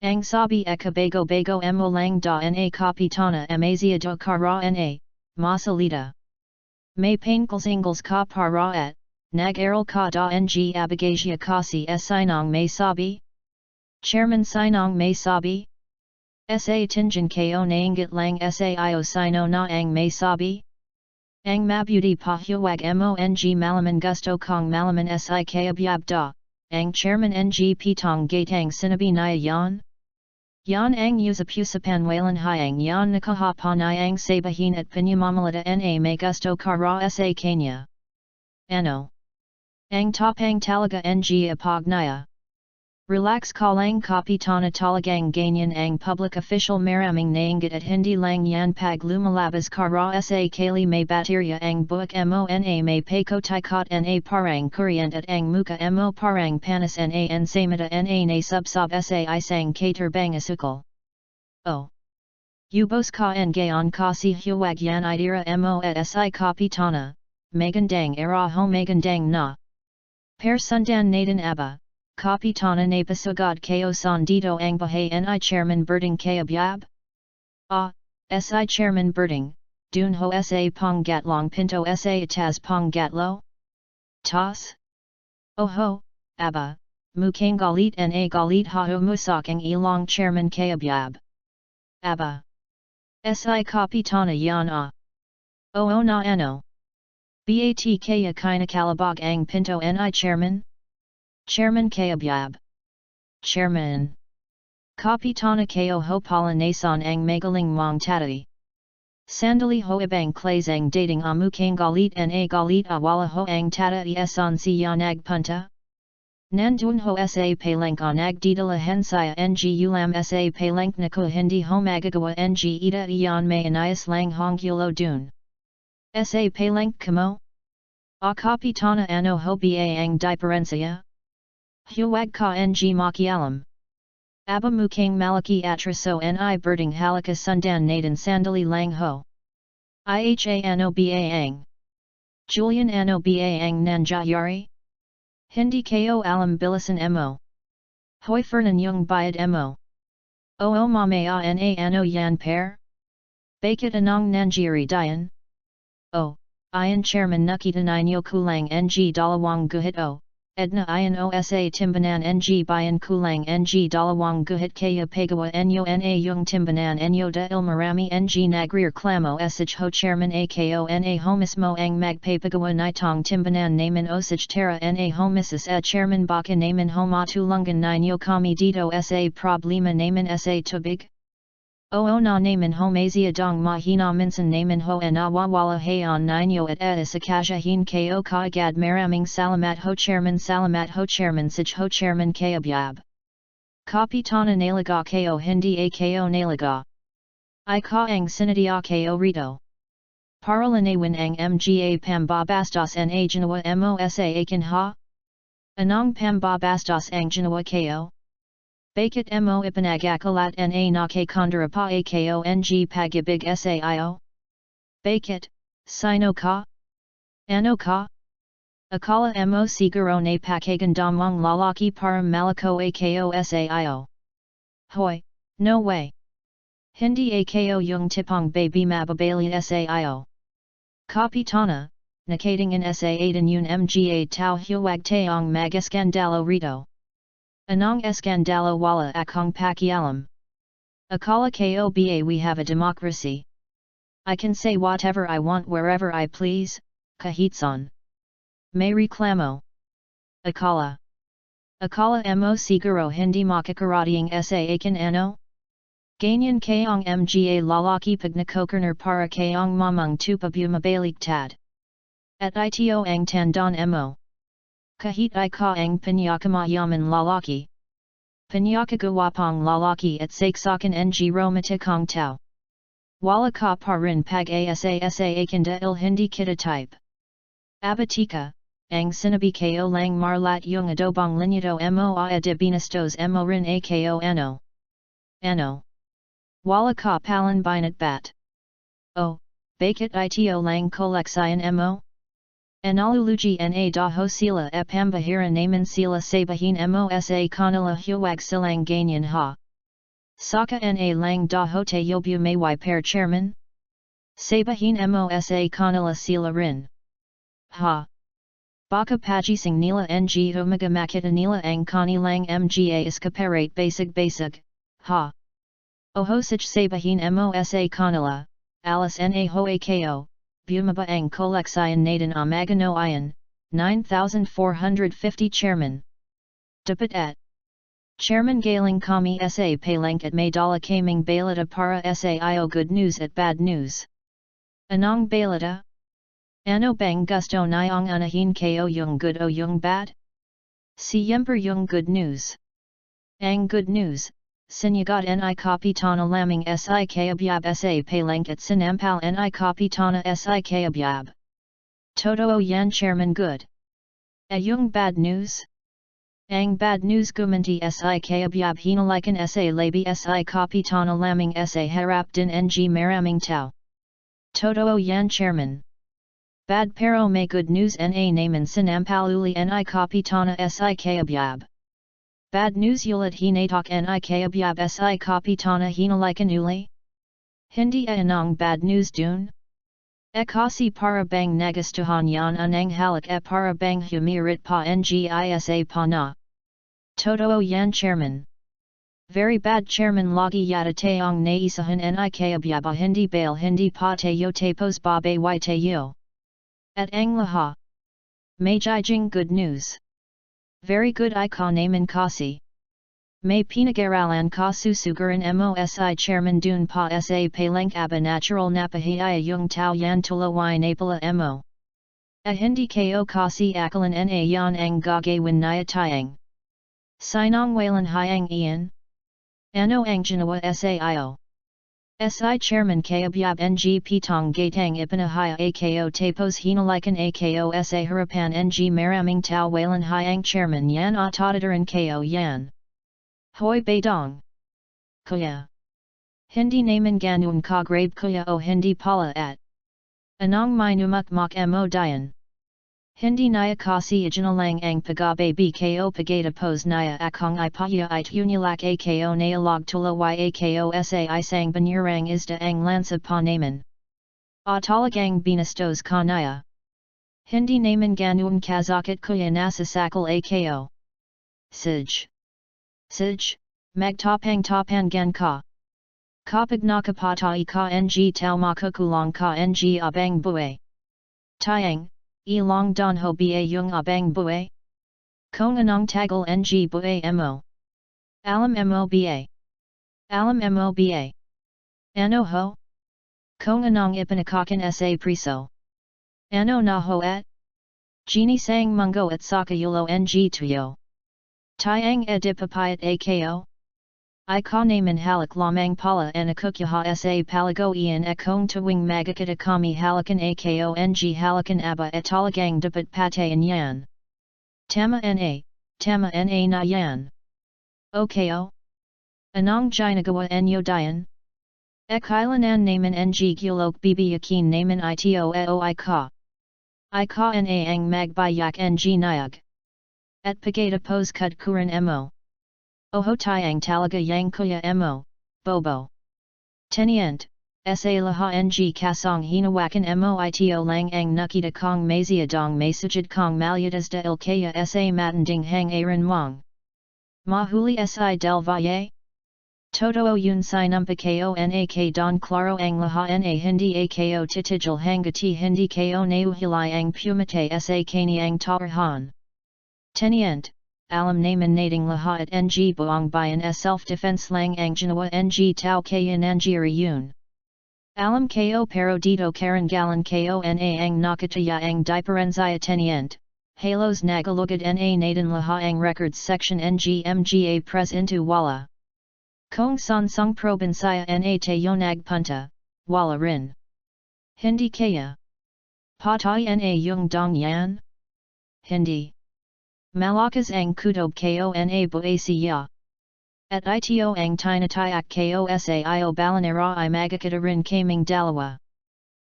Ang sabi bago mo lang da na kapitana amazia do kara na, masalita. May painkalsingles ka para at, nag-aral ka da ng abagasia kasi sinong may sabi? Chairman sinong may sabi? Sa tinjan ko nainggit lang sa iyo sino na ang may sabi? Ang mabuti pa huwag mo ng malaman gusto kong malaman si kayabyab da, ang chairman ng Pitong Gatang sinabi niya yan? Yan ang usapusapan walang hayang yan nakahapanay ang sabihin at pinamamalita na may gusto kara sa kanya. Ano? Ang tapang talaga ng apagnaya. Relax ka lang kapitana talagang ganyan ang public official maraming nainggit at hindi lang yan pag lumalabas kara sa kali may baterya ang buak mo na may paikotikot na parang kuryent at ang muka mo parang panis na ensamada na subsab sa isang caterbang asukal. Oh! Ubos ka ngayon kasi huwag yan idira mo at si kapitana, magandang araw magandang na. Per sundan natin aba. Kapitana napasugod ko san dito ang bahay ni Chairman Berding kayabyab? Si Chairman Berding, dun ho sa panggatlong pinto sa itas panggatlo? Tas? Oho, aba, mukhang galit na galit ha humusok ang ilong Chairman kayabyab. Aba. Si Kapitana yan Oo na ano? Bat kaya kinakalabog ang pinto ni Chairman? Chairman kayabyab. Chairman. Kapitana ko ho pala nason ang magaling mong tatay. Sandali ho ibang clays ang dating mukhang galit na galit wala ho ang tatay son si yanag punta? Nandun ho sa palank ag didala hensaya ng ulam sa palank na ko hindi ho magagawa ng ita iyan may anayas lang honggulo dun. Sa palank kamo? Kapitana ano ho ba ang diferensya? Huwag ka ng makialam. Aba mukhang malaki atraso ni Berding halika sundan natin sandali lang ho. Iha ano ba ang? Julian ano ba ang nangyayari? Hindi ko alam bilisan mo. Hoy Fernandong bayad mo. Oo mamaya na ano yan pair? Bakit anong nangyari diyan? Oh, iyan chairman nakita ninyo kulang ng dalawang guhit Edna iyan osa timbanan ng bayan kulang ng dalawang guhit kaya pagawa enyo na yung timbanan enyo dahil marami ng nagrir klamo esich ho chairman ako na ho mismo ang magpapagawa nitong timbanan naman osich tera na ho Mrs. Chairman baka naman ho matulungan ninyo kami dito sa problema naman sa tubig? Oo na naman ho mazia dong mahina minsan naman ho nawawala hayon ninyo at sa kasahin ko kaagad maraming salamat ho chairman sich ho chairman kayabyab. Kapitana nalaga ko hindi ako nalaga. I ka ang sinadya ko rito. Paralanawan ang mga pambabastos na ginawa mo sa akin ha? Anong pambabastos ang ginawa ko? Bakit mo ipanagakalat na nakakondra pa ako ng pag-ibig sa iyo? Bakit? Sino ka? Ano ka? Akala mo siguro na pakagandamang lalaki para malako ako sa iyo. Hoy, no way. Hindi ako yung tipong baby mababali sa iyo. Kapitana, nakatingin sa atin yun mga tao huwag tayong mag-eskandalo rito. Anong eskandalo wala akong pakialam. Akala koba we have a democracy. I can say whatever I want wherever I please, kahitsan. May reclamo. Akala. Akala mo siguro hindi makakarating sa akin ano? Ganyan kayong mga lalaki pag nakokorner para kayong mamang tupa bumabaliktad. At ito ang tandaan mo. Kahit ikaw ang pinakamayaman lalaki. Pinakagawapang lalaki at saksakan ng romantikong tao. Wala ka pa rin pag-asa sa akin dahil hindi kita type. Abatika, ang sinabi ko lang marlat yung adobong linyado mo de binastos mo rin ako ano. Ano. Wala ka palan binat bat. Oh, bakit ito lang koleksyon mo? Analulugi na daho sila pambahira naman sila sabihin mo sa kanila huwag silang ganyan ha. Saka na lang daho tayo may pair chairman? Sabihin mo sa kanila sila rin. Ha. Baka pagising nila ng humaga makita nila ang kanilang mga iskaparate basic, ha. Oho sich sabihin mo sa kanila, alas na hoa ko. Bumaba ang koleksyon natin amagano iyan, 9,450 chairman. Dapat at Chairman galing kami sa palang at may dala kaming balita para sa iyo good news at bad news. Anong balita? Ano bang gusto niyong anahin ko yung good o yung bad? Siyempre yung good news. Ang good news, sinyagot ni Kapitana lamang si kabyab sa palang at sinampal ni Kapitana si kabyab. Totoo yan chairman good. Yung bad news? Ang bad news gumanti si kabyab hinalikan sa labi si Kapitana lamang sa harap din ng maraming tao. Totoo yan chairman. Bad pero may good news na naman sinampaluli ni Kapitana si kabyab. Bad news ulit hinatak ni kabyab si Kapitana hinalikan uli? Hindi anong bad news dun? Kasi para bang nagustuhan yan anang halik para bang humirit pa ngisa pa na. Totoo yan chairman. Very bad chairman lagi yata tayong naisahan ni kabyab hindi bail hindi pa tayo tapos babay tayo. At ang laha. May jijing good news. Very good ika naman kasi. May pinag-aralan ka susugaran mo si chairman dun pa sa palang aba natural napahiya yung tao yan tulaway napala mo. Hindi ko kasi akalan na yan ang gagawin niya tayang. Sinong walang hayang iyan? Ano ang ginawa sa iyo? Si chairman kabyab ng Pitong Gatang ipanahaya ako tapos hinalikan ako sa harapan ng maraming tao walang hayang chairman yan atadadaran ko yan. Hoy badong. Kuya. Hindi naman ganun ka grave kuya o hindi pala at. Anong may numakmak mo diyan. Hindi niya kasi iginalang ang pagbababi ko pagatapos niya akong ipaya it unilak ako nailag tulaway ako sa isang banirang isda ang lansa pa naman. Talagang binastos ka niya. Hindi naman ganun kazakit kuya nasasakal ako. Sige, magtapang-tapangan ka. Kapag nakapatay ka ng tao makukulang ka ng abang buhay. Tayang, ilang donho ba yung abang buhay? Kung anong tagal ng buhay mo. Alam mo ba? Alam mo ba? Ano ho? Kung anong ipinakakan sa priso. Ano na ho at? Gini sang mungo at sakayulo ng tuyo. Tayang edipapayat ako? Ika naman halik lamang pala anakukyaha sa palago iyan akong tuwing magakita kami halikan ako ng halikan aba talagang dapat patayan yan. Tama na yan. Okay. Anong ginagawa enyo diyan? Kailanan naman ng gulok bibiyakin naman ito eo ika. Ika na ang magbayak ng niyag. At pagatapos kudkuran mo. Oho tayang talaga yang kuya mo, bobo. Tenient, sa laha ng kasong hinawakan mo ito lang ang nakita kong maziadong masajid kong malyutas de ilkaya sa matanding hang aran wang. Mahuli si del valle? Totoo yun si numpa ko nak don claro ang laha na hindi ako titijal hangati hindi ko nauhilay ang pumate sa kaniang tawarhan. Tenient, alam naman nating laha at ng buong bayan self-defense lang ang ginawa ng tao kaya nangyari yun. Alam ko pero dito karangalan ko na ang nakataya ang diferensya tenient, halos nagalugad na natin laha ang records section ng mga pres into wala. Kung san sung probinsya na tayo nagpunta, wala rin. Hindi kaya. Patay na yung dong yan? Hindi. Malakas ang kutob ko na buasiya. At ito ang tinatayak ko sa iyo balanera I magakita rin kaming dalawa.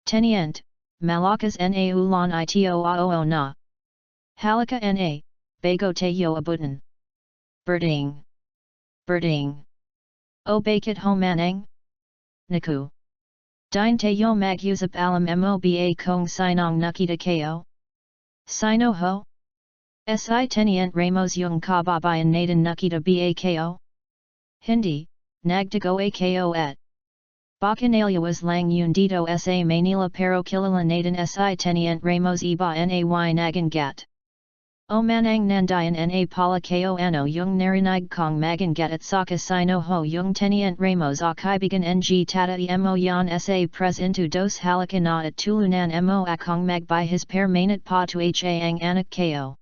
Tenient, malakas na ulan ito ao na. Halika na, bago tayo abutan. Birding. Birding. O bakit homanang? Naku. Dine tayo mag-usap alam moba kung sinong nakita ko? Sino ho? Si Tenient Ramos yung kababayan natin nakita ba ko? Hindi, nagtago ako at. Bacanaliwas lang yun dito sa Manila pero kilala natin si Tenient Ramos iba nay nagangat. O manang nandayan na pala ko ano yung narinig kong magangat at saka sino ho yung Tenient Ramos o kaibigan ng tata mo yan sa pres into dos halika na at tulunan mo akong magbay his per manat pa to ang anak ko.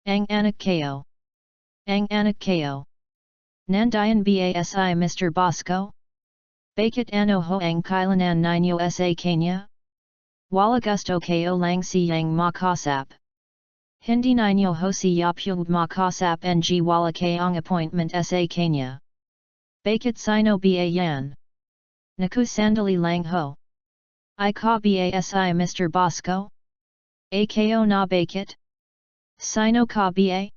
Ang anak ko. Ang anak ko. Nandayan basi Mr. Bosco? Bakit ano ho ang kailanan ninyo sa kanya? Wala gusto ko lang siyang makasap. Hindi ninyo ho siya pugd makasap ng wala kayong appointment sa kanya. Bakit sino ba yan? Naku sandali lang ho. I ka basi Mr. Bosco? Ako na bakit? Sino ka ba?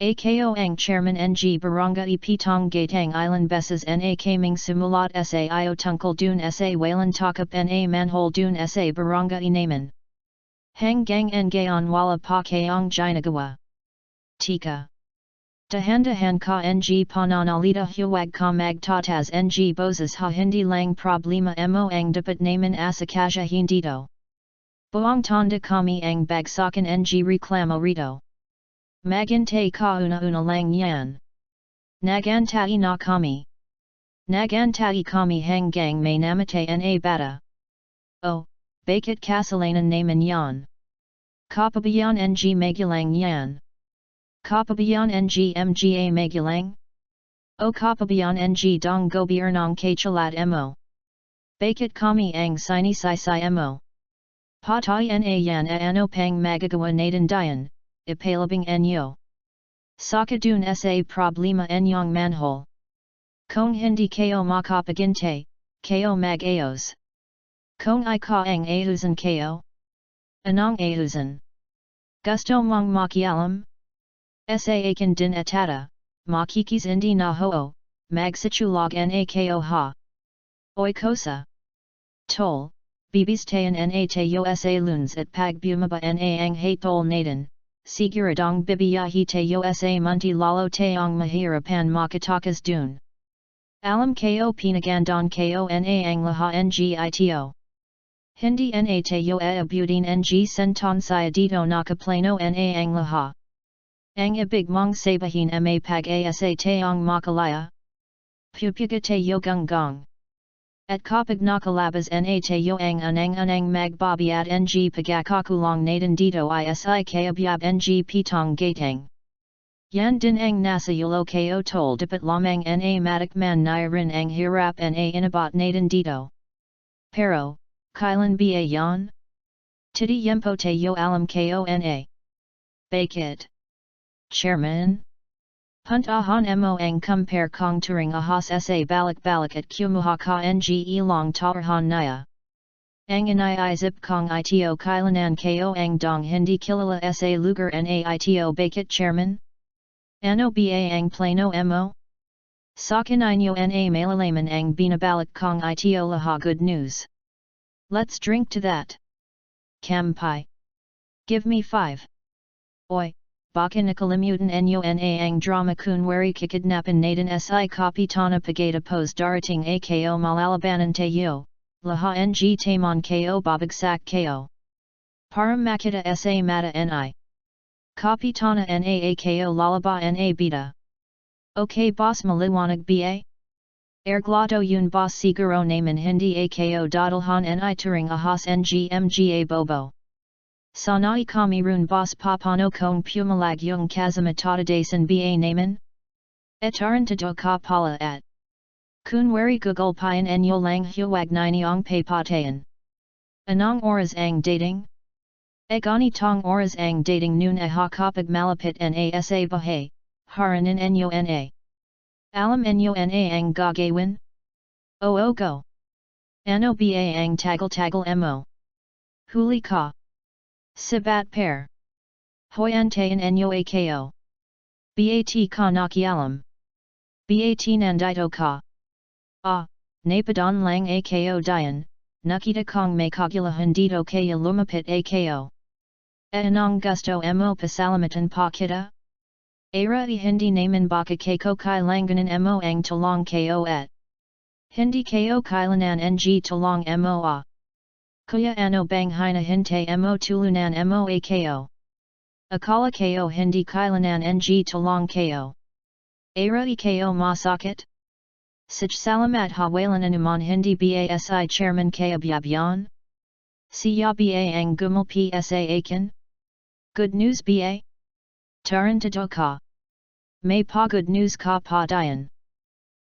Ako ang chairman ng barangay Pitong Gatang Island Beses na kaming simulat sa iyo tungkol dun sa walang takap na manhole dun sa barangay naman. Hanggang ngayon wala pa kayong ginagawa. Tika. Dahan-dahan ka ng pananalita huwag ka magtatas ng boses ha hindi lang problema mo ang dapat naman asakasahin dito. Buong tanda kami ang bagsakan ng reklamo rito. Magantay ka una lang yan. Nagantay na kami. Nagantay kami hanggang may namatay na bata. Oh, bakit kasalanan naman yan? Kapabayan ng magulang yan. Kapabayan ng mga magulang? O kapabayan ng dong gobyernong kachalat mo? Bakit kami ang sinisay mo? Patay na yan ano pang magagawa natin dayan. Ipalabing enyo. Saka dun sa problema enyong manhole. Kung hindi ko makapaginte, ko mag-ayos. Kung I ka ang ayusan ko? Anong ayusan? Gusto mong makialam? Sa akin din atata, makikis hindi na hoo, magsitulog na ko ha. Oy kosa. Tol, bibistayan na tayo sa lunes at pagbumaba na ang hatol natin. Siguradong bibiyahe tayo sa munti lalo tayong mahirapan makatakas dun. Alam ko pinagandaan ko na ang laha ng ito. Hindi na tayo abutin ng sentencia dito nakaplano na ang laha. Ang ibig mong sabihin may pag-asa tayong makalaya. Pupuga tayo ganggang. At kapag nakalabas na tayo ang anang magbabiat ng pagkakakulang natin dito isi kayabyab ng Pitong Gatang. Yan din ang nasa yulo ko tol dapat lamang na matikman na rin ang hirap na inabat natin dito. Pero, kailan ba yan? Titi yempo tayo alam ko na. Bakit? Chairman? Puntahan mo ang compare kong turing ahas sa balik-balik at kumuha ka ng ilang tawarhan naya. Ang iniisip kong ito kailanan ko ang dong hindi kilala sa lugar na ito bakit chairman? Ano ba ang plano mo? Sakin inyo na malalaman ang binabalik kong ito laha good news. Let's drink to that. Kampai. Give me 5. Oy, baka nakalimutan enyo na ang drama kunwari kikidnapin natin si kapitana pagata pose darating ako malalabanan tayo, laha ng tamon ko babagsak ko. Para makita sa mata ni. Kapitana na ako lalaba na bida. Okay boss maliwanag ba? Erglado yun boss siguro naman hindi ako dadalhan ni turing ahas ngmga bobo. Sanai kami run boss papano kong pumalag yung kazamatadasan ba naman? Etarantado ka pala at. Kunwari google payan enyo lang huwag ninyong papatayan. Anong oras ang dating? Egani tong oras ang dating noon aha kapag malapit na sa bahay, haranin enyo na. Alam enyo na ang gagawin? Oo go. Ano ba ang tagal-tagal mo? Huli ka. Sibat pair. Hoyantayan enyo ako. Bat ka nakialam. Bat nandito ka. Napadon lang ako diyan, nakita kong may kagulahan dito kaya lumapit ako. Anong gusto mo pasalamatan pa kita? Ara hindi naman baka ko kailanganin mo ang tulong ko at. Hindi ko kailangan ng tulong mo Kuya ano bang hinahintay mo tulunan mo ako. Akala ko hindi kailangan ng tulong ko. Ara ko masakit? Sich salamat hawalan naman hindi basi chairman kaya biyabyan? Siya ba ang gumal psa akin? Good news ba? Tarantado ka. May pa good news ka pa diyan.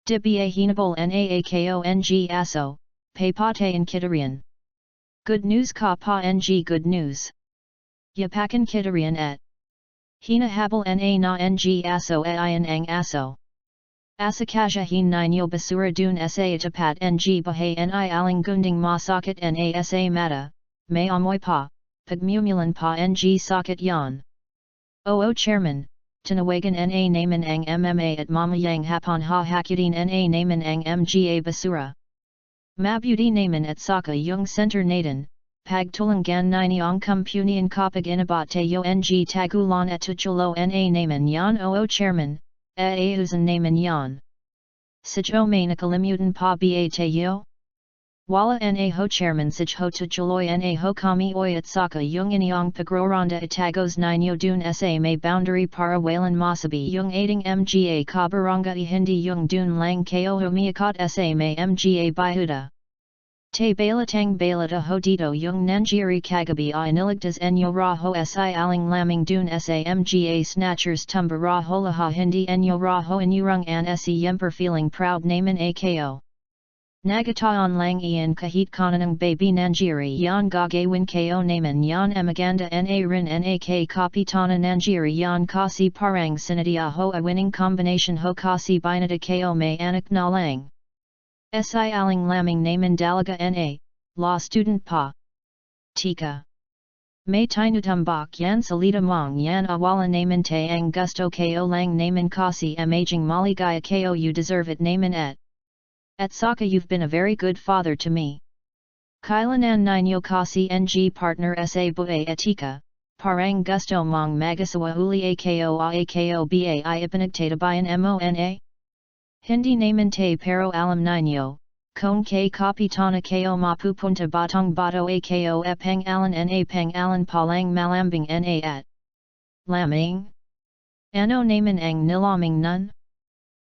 Di ba hinabol na ako ng aso, paypatayan kitarian. Good news ka pa ng good news. Yapakan kitarian et. Hinahabol na ng aso ayan ang aso. Asakasya hin ninyo basura dun sa itapat ng bahay ni aling gunding masakit na sa mata, may amoy pa, pagmumulan pa ng sakit yan. Oo chairman, tinawagan na naman ang MMA at mamayang hapon hakutin na naman ang mga basura. Mabuti naman at saka yung center natin, pagtulangan ninyong kumpunian kapag inabat tayo ng tagulan at tutulo na naman yan oo chairman, aayusan naman yan. Sij may nakalimutan pa ba tayo? Wala na ho chairman sij ho tutuloy na ho kami oy at saka yung inyong pagroranda itagos ninyo dun sa may boundary para walan masabi yung ating mga kabarangay hindi yung dun lang ko humiakot sa may mga bayhuda. Te balatang balata ho dito yung nangyari kagabi iniligtas enyo ra ho si aling laming dun sa mga snatchers tumba ra ho laha hindi enyo ra ho inyurang an si yemper feeling proud naman ako. Nagataan lang iyan kahit kananang baby nangyari yan gagawin ko naman yan amaganda na rin na kay kapitana nangyari yan kasi parang sinadia ho a winning combination ho kasi binata ko may anak na lang. Si aling laming naman dalaga na, law student pa. Tika. May tinutambak yan salita mong yan awala naman te ang gusto ko lang naman kasi amaging maligaya ko you deserve it naman et. At saka you've been a very good father to me. Kailanan ninyo kasi ng partner sa buhay etika, parang gusto mong magasawa uli ako ba ipinagtatabayan mo na? Hindi naman te pero alam ninyo, kung kay kapitana ko mapupunta batang bato ako pang alan na pang alan palang malambing na at. Laming? Ano naman ang nilaming nun?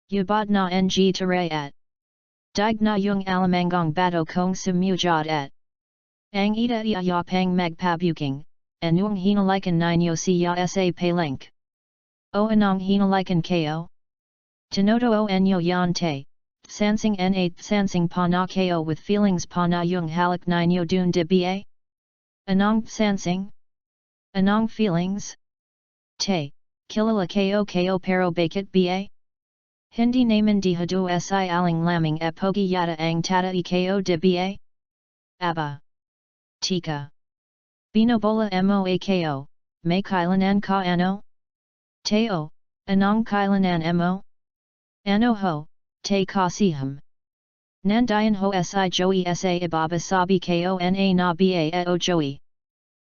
Yubad na ng taray at. Dig na yung alamangong bato kong sumujad et. Ang ita iya pang magpabuking, anong hinalikan ninyo siya sa palink. O anong hinalikan ko? Tinoto o enyo yan te, sansing na sansing pa na ko with feelings pa na yung halik ninyo dun de ba? Anong sansing? Anong feelings? Te, kilala ko pero bakit ba? Hindi naman di hado si aling laming epogi yata ang tata iko de ba? Aba. Tika. Binobola mo ako, may kailanan ka ano? Teo, anong kailanan mo? Ano ho, te kasiham. Nandayan ho si joey sa ibaba sabi ko na na ba o joey.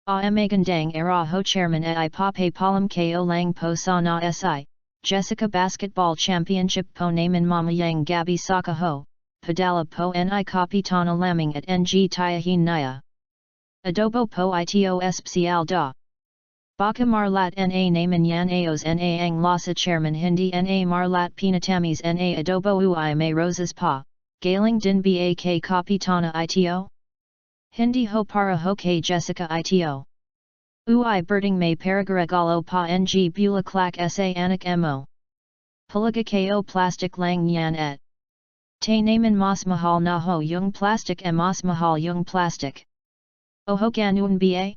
Magandang era ho chairman at ipape palam ko lang po sa na si, Jessica Basketball Championship po naman mamayang gabi saka ho, padala po ni kapitana lamang at ng tiyahin naya. Adobo po ito especial da. Baka marlat na naman yan aos na ang lasa chairman hindi na marlat pinatamis na adobo ui may roses pa, galing din ba kay kapitana ito? Hindi ho para ho kay Jessica ito. Ui birding may paragaragalo pa ng bulaklak sa anak mo. Palaga ko plastic lang yan et. Te naman mas mahal na ho yung plastic mas mahal yung plastic. Oho ganun ba?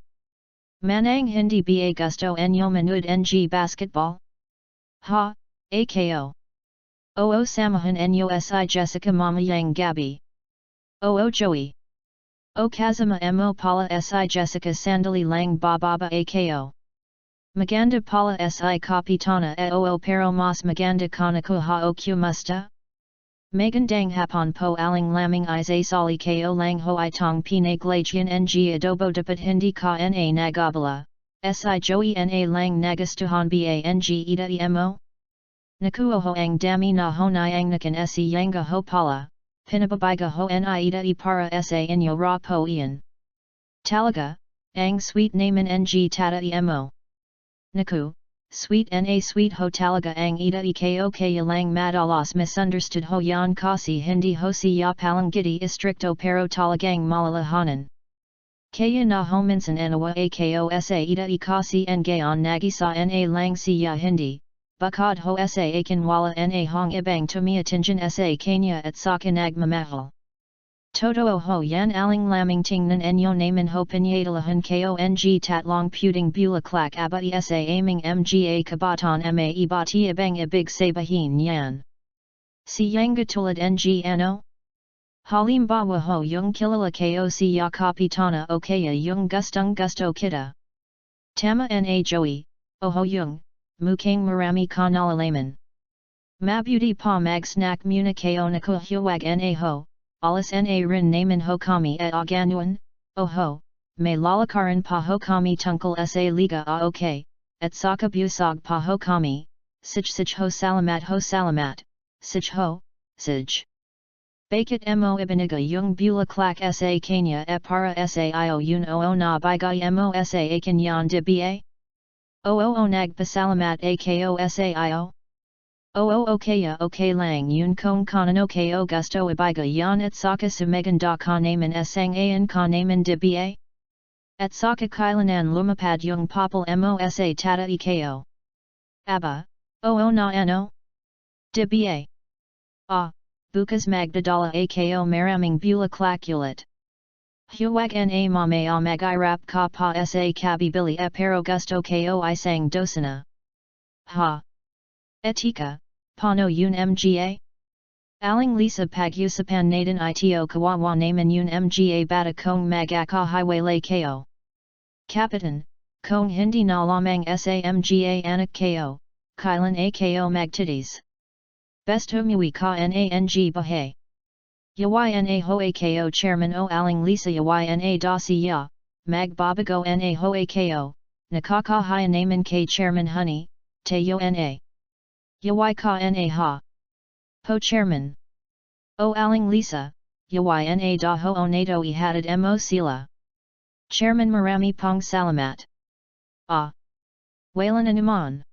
Manang hindi ba gusto enyo manood ng basketball? Ha, ako. Oo samahan enyo si Jessica mamayang gabi. Oo Joey. O kazama mo pala si Jessica sandali lang bababa ako. Maganda pala si kapitana oo pero mas maganda kanako ha o kumusta? Magandang hapon po aling lamang isa sali ko lang ho itong pinaglajian ng adobo dapat hindi ka na nagabala, si Joey na lang nagustuhan ba ng ita mo? Nakuo ho ang dami na ho niyang nakan si yanga ho pala. Pinababayga ho ni ita para sa inyo ra po iyan. Talaga, ang sweet naman ng tata mo. Naku, sweet na sweet ho talaga ang ita ko kaya lang madalas misunderstood ho yan kasi hindi ho siya palanggiti istricto pero talagang malalahanan. Kaya na ho minsan anawa ako sa ita kasi ang gayon nagisa na lang siya hindi. Bukod ho sa akin wala na hong ibang tumiatinjan sa kanya at saka nagmamahal. Totoo ho yan aling lamang tingnan enyo naman ho pinyadalahan ko ng tatlong puting bulaklak abati sa aming mga kabataan ma ibati ibang ibig sabihin yan. Si yang tulad ng ano? Halimbawa ho yung kilala ko siya kapitana o kaya yung gustong gusto kita. Tama na Joey, oho yung. Mukhang marami ka nalalaman. Mabuti pa mag snack muna ko nakuhuwag na ho, alas na rin naman ho kami at aganuan, oho, may lalakaran pa ho kami tungkol sa liga okay, at saka busog pa ho kami, sich ho salamat, sich ho, sich. Bakit mo ibaniga yung bulaklak sa kanya e para sa iyo yun oo na bigay mo sa akin yan de ba? Oo nagpasalamat ako sa iyo? Oo okay lang yun kung kanano ko gusto ibiga yan at saka sumaganda ka naman sang ayan ka naman de ba? At saka kailanan lumapad yung papel mo sa tata ko? Aba, oo na ano? De ba? Bukas magdadala ako maraming bulaklak ulit. Huwag na mamaya mag-irap ka pa sa kabibili pero gusto ko isang dosana. Ha? Etika, paano yun mga? Aling Lisa pag-usapan natin ito kawawa naman yun mga bata kong mag-akahiwalay ko. Kapitan, kung hindi na lamang sa mga anak ko, kailan ako magtitis. Best umuwi ka nang bahay. Yna ho ako chairman o aling Lisa yna da siya, magbabago na ho ako, nakakahaya naman kay chairman honey, tayo na. Yawai ka na ha. Po chairman. O aling Lisa, yna da ho onato ihatid mo sila. Chairman marami pong salamat. Walan na naman.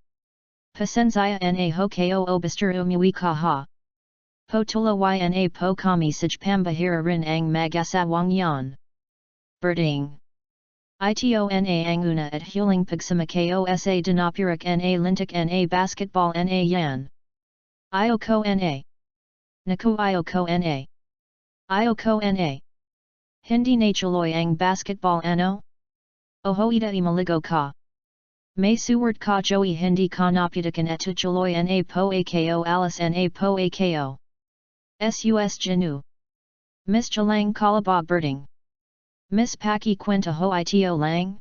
Pasensya na ho ko obister umuwi ka ha. Po tula yna po kami sig pambahira rin ang mag-asawang yan. Birding. Ito na ang una at huling pagsama ko sa dinapurak na lintik na basketball na yan. Ayoko na. Naku ayoko na. Ayoko na. Hindi natuloy ang basketball ano? Oho ita imaligo ka. May suward ka Joey hindi ka naputakan at tuloy na po ako alas na po ako. Sus Janu. Miss Chalang Kalaba Birding. Miss Paki Quinta Ho Ito Lang.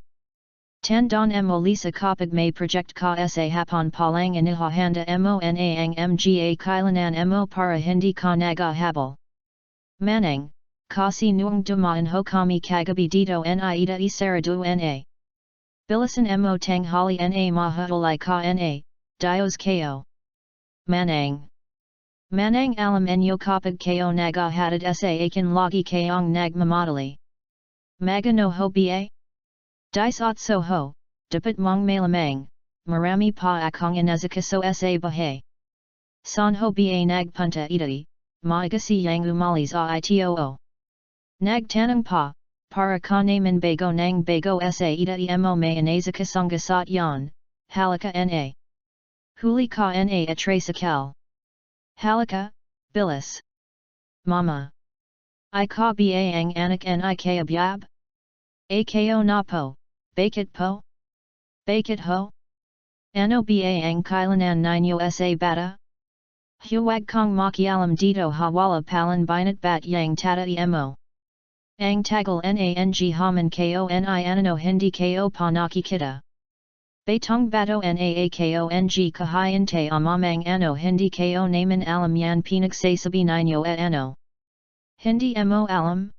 Tandon mo Lisa Kapag may project ka sa hapon palang inihahanda mo na ang mga kailanan mo para hindi ka nagahabol. Manang, kasi nuang dumaan ho kami kagabi dito na ita isarado na. Bilisan mo tang hali na mahatolai ka na, dios ko. Manang. Manang alam enyo kapag ko naga hatid sa akin lagi kayong nagmamadali. Maga no ho ba? Dice so ho, dapat mong malamang, marami pa akong inazakaso sa bahay. San ho ba nagpunta italy, maigasi yang umalis itoo. Nagtanong pa, para ka naman bago nang bago sa italy mo may inazakasonga sat yan, halika na. Huli ka na atrasakal. Halika, bilis. Mama. I ka ba ang anak ni kayabyab? Ako na po, bakit po? Bakit ho? Ano ba ang kailanan ninyo sa bata? Huwag kong makialam dito hawala palan binat bat yang tata mo. Ang tagal nang haman ko ni anano hindi ko pa nakikita. Batong bato naakong kahayante amamang ano hindi ko naman alam yan pinagsasabi ninyo ano. Hindi mo alam?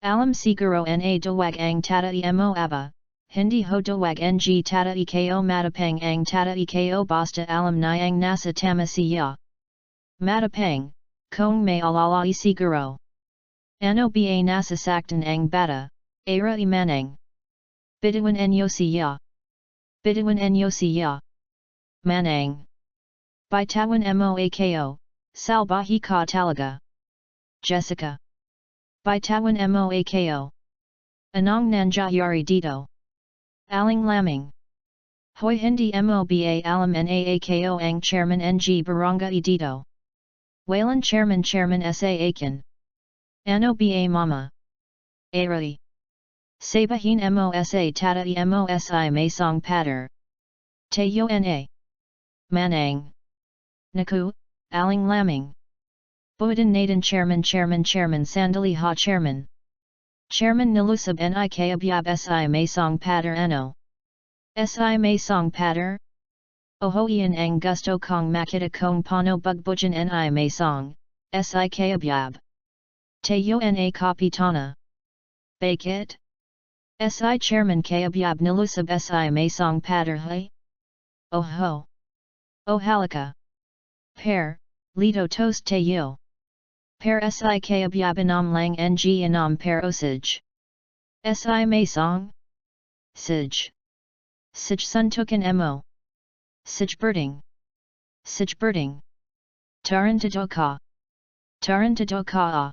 Alam siguro na dawag ang tata mo aba, hindi ho dawag ng tata ko matapang ang tata ko basta alam na ang nasa tama siya. Matapang, kung may alalay siguro. Ano ba nasa saktan ang bata, ara imanang. Bitawan enyo siya. Bitawan enyo siya. Manang. Bitawan mo ako, salbahi ka talaga. Jessica. Bitawan mo ako. Anong nangyayari dito? Aling lamang. Hoy hindi mo ba alam na ako ang chairman ng barangay dito. Walan chairman sa akin. Ano ba mama? Aray. Sabahin mo sa tata mo si may song patter. Tayo na. Manang. Naku, aling lamang. Buudan natin chairman sandali ha chairman. Chairman nilusab ni kayabyab si may song patter ano. Si may song patter? Oho iyan ang gusto kong makita kong pano bugbujan ni may song, si kayabyab. Tayo na kapitana. Bakit? Si chairman kayabyab nilusab si may song patter hai? Oho. Oh halika. Per, lito toast tayo. Per si kayabyab inam lang ng inam per osij. Si may song? Sij. Sij suntukan mo. Sij birding. Sij birding. Tarantado ka. Tarantado ka a.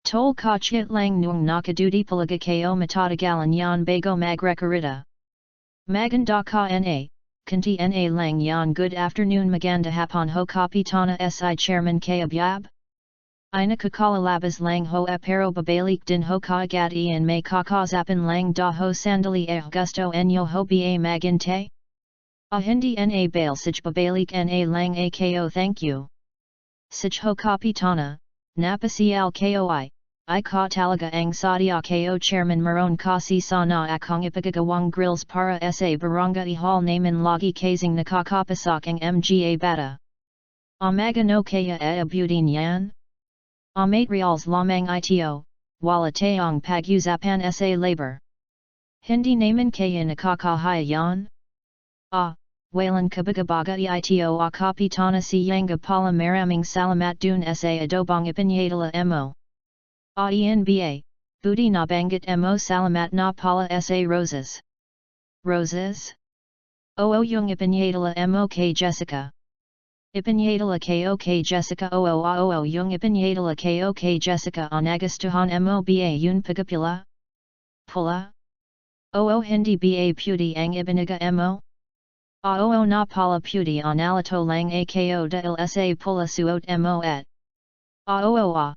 Tol ka chit lang nung nakadudi palaga ko matadagalan yan bago magrekarita. Maganda ka na, kanti na lang yan good afternoon maganda hapon ho kapitana si chairman kayabyab? Ina kakalabas lang ho pero babalik din ho kaagad ian may kakazapan lang da ho sandali gusto enyo ho ba maginte? Hindi na bail sig babalik na lang ako thank you. Sig ho kapitana, napasial koi, I ka talaga ang sadia ko chairman maron kasi sana akong ipagagawang grills para sa barangay hall naman lagi kasing nakakapasak ang mga bata. Amaga no kaya abutin yan? Materials lamang ito, wala tayong pag-usapan sa labor. Hindi naman kaya nakakahaya yan? Walan kabagabagay ito kapitana si Yanga pala maraming salamat dun sa adobong ipinadala mo. Ian ba, buti na banggit mo salamat na pala sa roses. Roses? Oo yung ipinadala mo kay Jessica. Ipinadala ko kay Jessica oo yung ipinadala ko kay Jessica nagustuhan mo ba yun pagapila? Pula? Oo hindi ba puti ang ibinaga mo? Oo na pala puti alito lang ako dahil sa pula suot mo at. Oo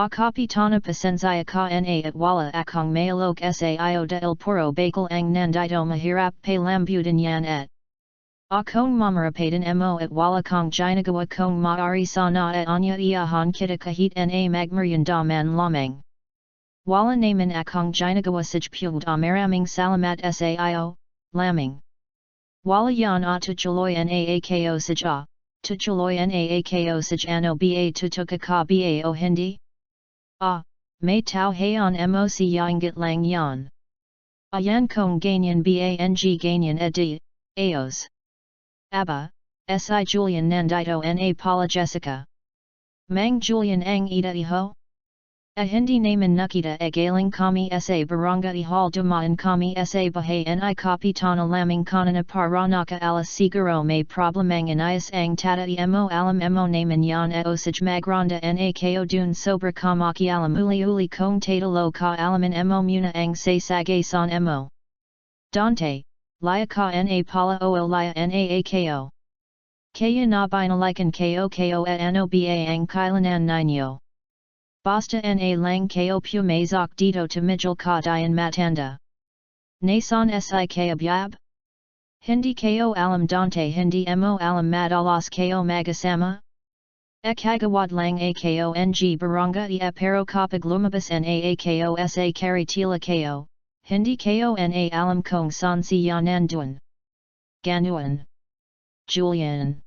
kapitana pasensya ka na at wala akong mayalok sa iyo dahil puro bakal ang nandito mahirap palambutin yan at. Kung mamarapatin mo at wala kong ginagawa kong maari sana at anya iyahan kita kahit na magmerienda man lamang. Wala naman akong ginagawa sig puwda maraming salamat sa iyo, lamang. Wala yan tutuloy na ako sig tutuloy na ako sig ano ba tutuka ka ba o hindi? May tau hayon mo si yangat lang yan. Ayan kong ganyan bang ganyan edi, aos. Aba, si Julian nandito na Paula Jessica. Mang Julian ang ida iho? A hindi naman nakita e galing kami sa barangay hall dumaan kami sa bahay ni kapitana lamang kanina para nakaalas siguro may problemang inayos ang tata'i mo alam mo naman yan e osage magronda na ko dun sobre kamakialam uli kong tatalo ka alaman mo muna ang say sagasan mo. Dante, laya ka na pala o laya na ako. Kaya na binalikan ko at anoba ang kailanan ninyo. Basta na lang ko pumazak dito tumigil ka diyan matanda. Nason si kabyab? Hindi ko alam Dante hindi mo alam madalas ko magasama? Ekagawad lang akong barangay pero kapag lumabas na ako sa karitila ko, hindi ko na alam kung saan siya nandun. Ganuan. Julian.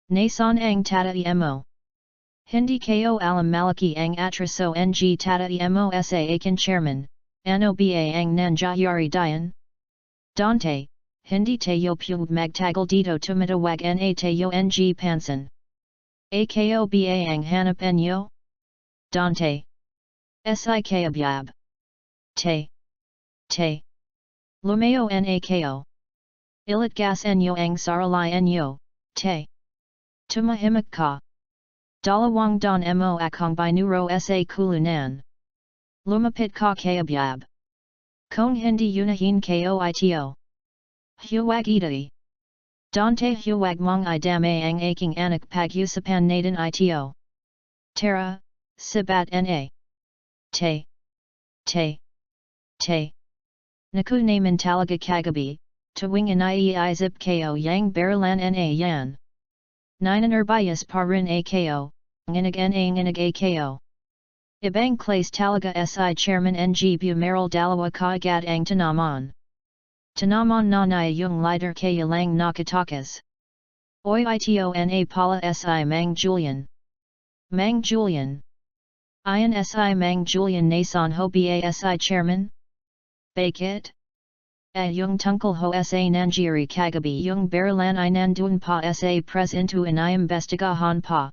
Nason ang tata'i mo? Hindi ko alam malaki ang atraso ng tata'i mo sa akin chairman, ano ba ang nangyayari diyan? Dante, hindi tayo magtagal dito tumatawag na tayo ng pansin. Ako ba ang hanap enyo? Dante. Si kabyab. Te. Lumayo na ko. Ilit gas enyo ang saralay enyo, te. Tumahimik ka. Dalawang don mo akong binuro sa kulunan. Lumapit ka kabyab. Kung hindi unahin ko ito. Huwag itay. Dante huwag mong idamay ang aking anak pag-usapan natin ito. Tara, sabat na. Te. Naku naman talaga kagabi, tuwing iniisip ko yang baralan na yan. Ninanarbayas pa rin ako, nginig ako. Ibang clase talaga si chairman ng bumeral dalawa kaagad ang tinaman. Tinaman na niya yung lighter kaya lang nakatakas. Oy ito na pala si Mang Julian. Mang Julian. Iyan si Mang Julian nason ho ba si chairman? Bakit? Yung tungkol ho sa nangyari kagabi yung baralan ay nandun pa sa presinto inimbestigahan pa.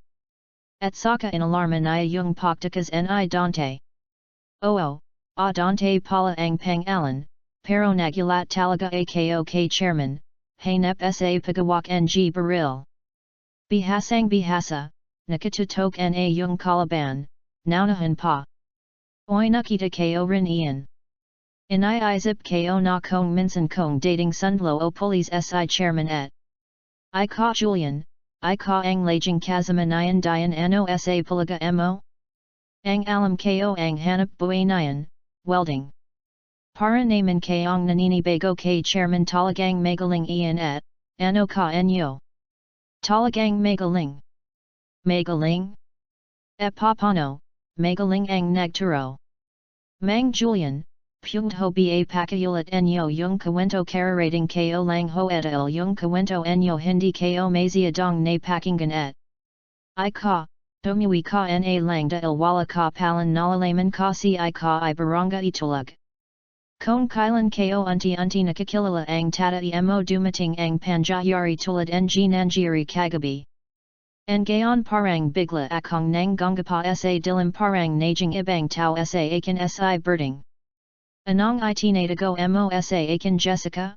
At saka inalarman ay yung paktakas ni Dante. Oo, Dante pala ang pangalan, pero nagulat talaga ako kay chairman, hanap sa pagawak ng baril. Bihasang bihasa, nakatutok na yung kalaban, naunahan pa. Oy nakita ko rin iyan. Iniisip ko na kong minsan kong dating sundlo o police si chairman at. I ka Julian, I ka ang laging kazamanayan dian ano sa palaga mo? Ang alam ko ang hanap buhay niyan, welding. Para naman kayong naninibago kay chairman talagang magaling iyan at, ano ka enyo? Talagang magaling. Magaling? E papano, magaling ang nagturo. Mang Julian, Pugho ba pakayulat enyo yung kwento kararating ko lang ho etal yung kwento enyo hindi ko maziadong na pakinggan et. I ka, umuwi ka na lang dahil wala ka palan nalalaman ka si I ka I barangay tulog. Kung kailan ko unti nakakilala ang tata'i mo dumating ang pangyayari tulad ng nangyari kagabi. En gayon parang bigla akong nang gongapa sa dilim parang najing ibang tao sa akin si birding. Anong itinatago mo sa akin Jessica?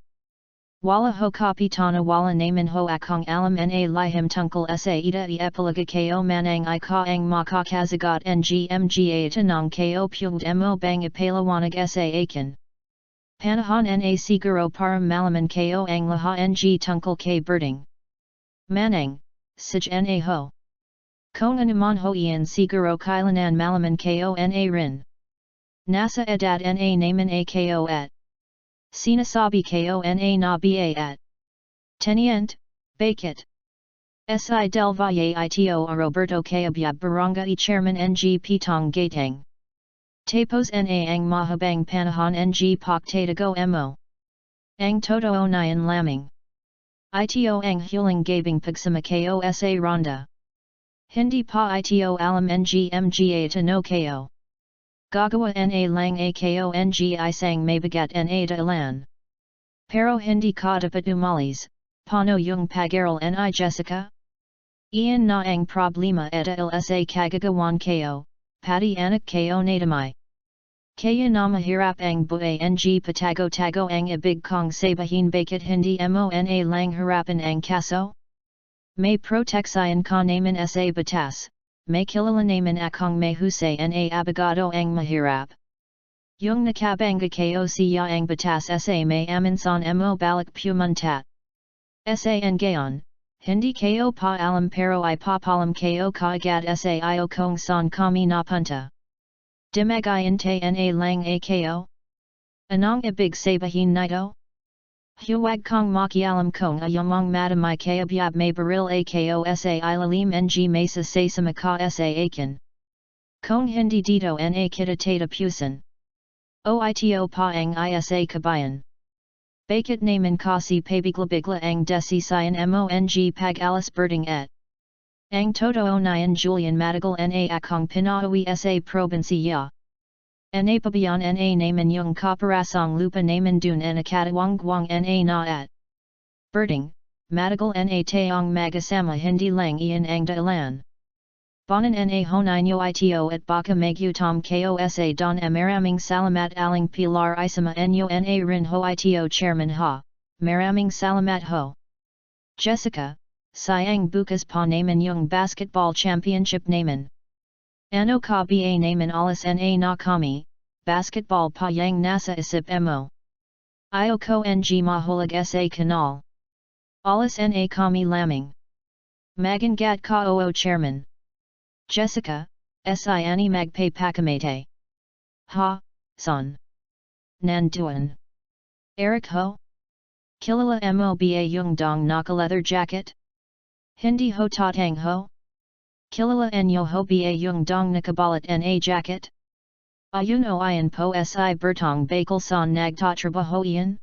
Wala ho kapitana wala naman ho akong alam na lihim tungkol sa ida epalaga ko manang I ka ang makakazagot ng mga tanong ko pugd mo bang ipalawanag sa akin. Panahon na siguro para malaman ko ang laha ng tungkol kay birding. Manang, sig na ho. Kung anuman ho iyan siguro kailanan malaman ko na rin. Nasa edad na naman ako at. Sinasabi ko na ba at. Tenient, bakit? Si del Valle ito a Roberto Cayabyab barangay chairman ng Pitong Gatang. Tapos na ang mahabang panahon ng pagtatago mo. Ang totoo niyan lamang. Ito ang huling gabing pagsama ko sa ronda. Hindi pa ito alam ng mga tanong ko. Gagawa na lang akong isang may bagat na da ilan. Pero hindi ka dapat umalis, paano yung pag-aral ni Jessica? Iyan na ang problema eta sa kagagawan ko, pati anak ko nadamay. Kaya na mahirap ang buhay ng patago-tago ang ibig kong sabihin bakit hindi mo na lang harapan ang kaso? May proteksyon ka naman sa batas, may kilala naman akong may husay na abogado ang mahirap. Yung nakabanga ko siya ang batas sa may aminsan mo balik pumuntat. Sa ngayon, hindi ko pa alam pero ipapalam ko kaagad sa iyo kung saan kami napunta. Dimagayante na lang ako? Anong ibig sabihin nito? Huwag kong makialam kung ayamang madamay kayabyab may baril ako sa ilalim ng mesa sa maka sa akin. Kung hindi dito na kita tatapusin. Oito pa ang isa kabayan. Bakit naman kasi pabigla-bigla ang desisyon mong pag-alas birding et. Ang totoo niyan Julian matagal na akong pinauwi sa probinsya. Na pabiyan na naman yung kaparasang lupa naman dun na katawang-gwang na at. Birding, matagal na tayong magasama hindi lang iyan ang dailan. Bonan na honino ito at baka magyutom ko sa don maraming salamat aling pilar isama enyo na rin ho ito chairman ha, maraming salamat ho. Jessica, sayang bukas pa naman yung basketball championship naman. Ano ka ba naman alas na kami, basketball pa yang nasa isip mo. Ayoko ng mahulag sa kanal. Alas na kami lamang. Magangat ka oo chairman. Jessica, si ani magpay pakamate. Ha, son. Nanduan. Eric ho? Kilala mo ba yung dong naka leather jacket? Hindi ho tatang ho? Kilala nyo ho ba yung dong nakabalat na jacket? Ayuno iyan po si bertong bakal son nagtatrabaho iyan?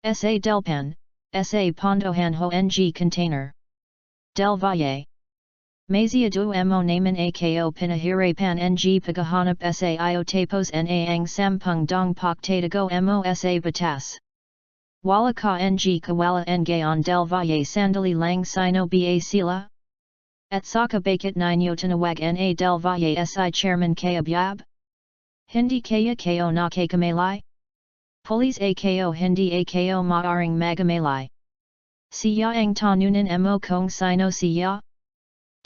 Sa delpan, sa pondohan ho ng container. Del Valle. Mazia du mo naman ako pinahirapan ng paghahanap sa iyo tapos na ang sampung dong pagtatago mo sa batas. Wala ka ng kawala ngayon del Valle sandali lang sino ba sila? At saka bakit ninyo tinawag na del Valle si chairman kayabyab? Hindi kaya ko nakakamalay? Police ako hindi ako maaring magamalay. Siya ang tanunan mo kung sino siya?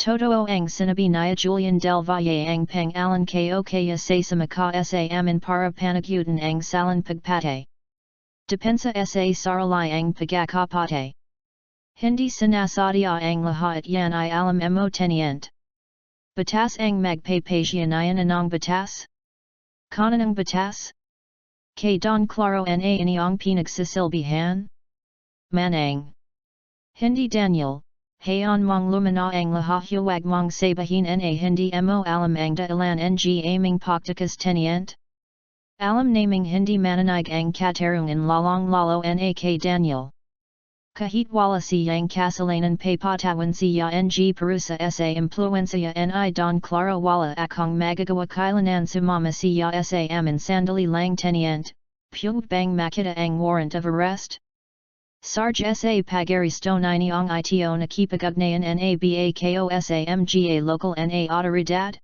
Totoo ang sinabi niya Julian del Valle ang pang-alan ko kaya sa maka sa amin para panagutan ang salan pagpate. Depensa sa saralay ang pagkakapate. Hindi sinasadya ang lahat yan ay alam mo tenient. Batas ang magpapasyayan anong batas? Kananang batas? Kay don claro na iniong pinagsisilbihan? Manang. Hindi Daniel. Hayon mong lumana ang lahahuwag mong sabihin na hindi mo alam ang dailan ng aming paktikas tenient? Alam naming hindi mananig ang katarungan lalong lalo na kay Daniel. Kahit wala siyang kasalanan papatawan siya ng parusa sa impluensya ni don claro wala akong magagawa kailanan sumama siya sa amin sandali lang tenient, pug bang makita ang warrant of arrest? Sarge sa pagaristo ninyong ito nakipagugnayan na ko sa mga local na autoridad?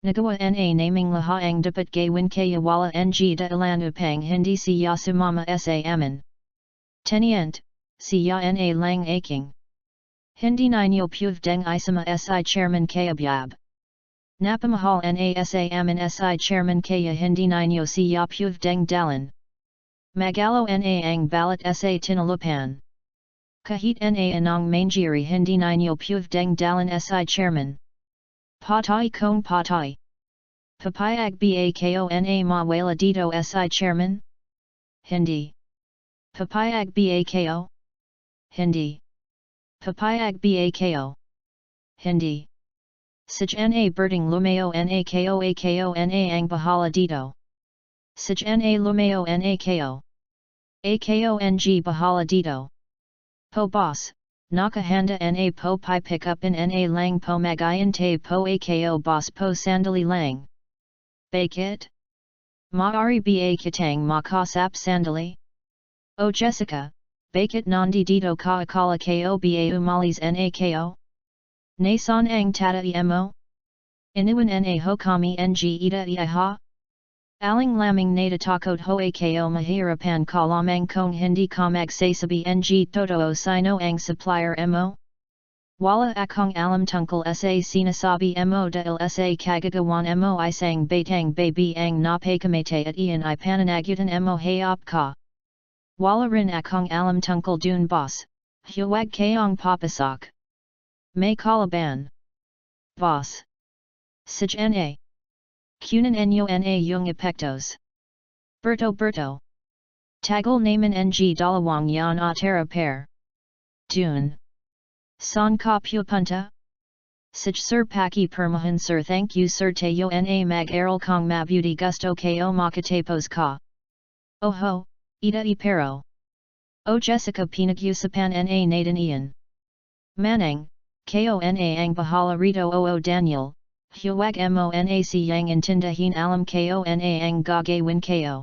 Nagawa na naming lahaang dapat gawin kaya wala ng dailan upang hindi siya sumama sa amin. Tenient, siya na lang aking. Hindi ninyo puvdeng isama si chairman kayabyab. Napamahal na sa amin si chairman kaya hindi ninyo siya puvdeng dalan. Magalo na ang balat sa tinalupan. Kahit na anong mangyari hindi ninyo puvdeng dalan si chairman. Patay kong patay. Papayag ba ko na mawala dito si chairman? Hindi. Papayag ba ko? Hindi. Papayag ba ko? Hindi. Sij na birding lumayo na ko na ang bahala dito. Sij na lumayo na ko. Ako ng bahala dito. Po boss, nakahanda na po pi pick up in na lang po magayante po ako boss po sandali lang. Bakit? Maari ba kitang makasap sandali? O Jessica, bakit nandito ka akala ko ba umalis na ko? Nasan ang tata mo? Inuan na ho kami ng ita iha? Aling lamang natatakot ho ako mahirapan ka lamang kung hindi ka magsasabi ng totoo sino ang supplier mo? Wala akong alam tungkol sa sinasabi mo dahil sa kagagawan mo isang batang baby ang napakamate at iyan ay pananagutan mo hayop ka. Wala rin akong alam tungkol dun boss, huwag kayong papasok. May kalaban. Boss. Sig na. Kunan enyo na yung epektos. Berto. Tagal naman ng dalawang yan atara pair. Dun. San ka pupunta? Sig sir paki permahan sir thank you sir tayo na mag-aral kong mabuti gusto ko makatapos ka. Oho, ita pero. O Jessica pinag-usapan na natin iyan. Manang, ko na ang bahala rito o Daniel, huwag mo na siyang intindahin alam ko na ang gagawin ko.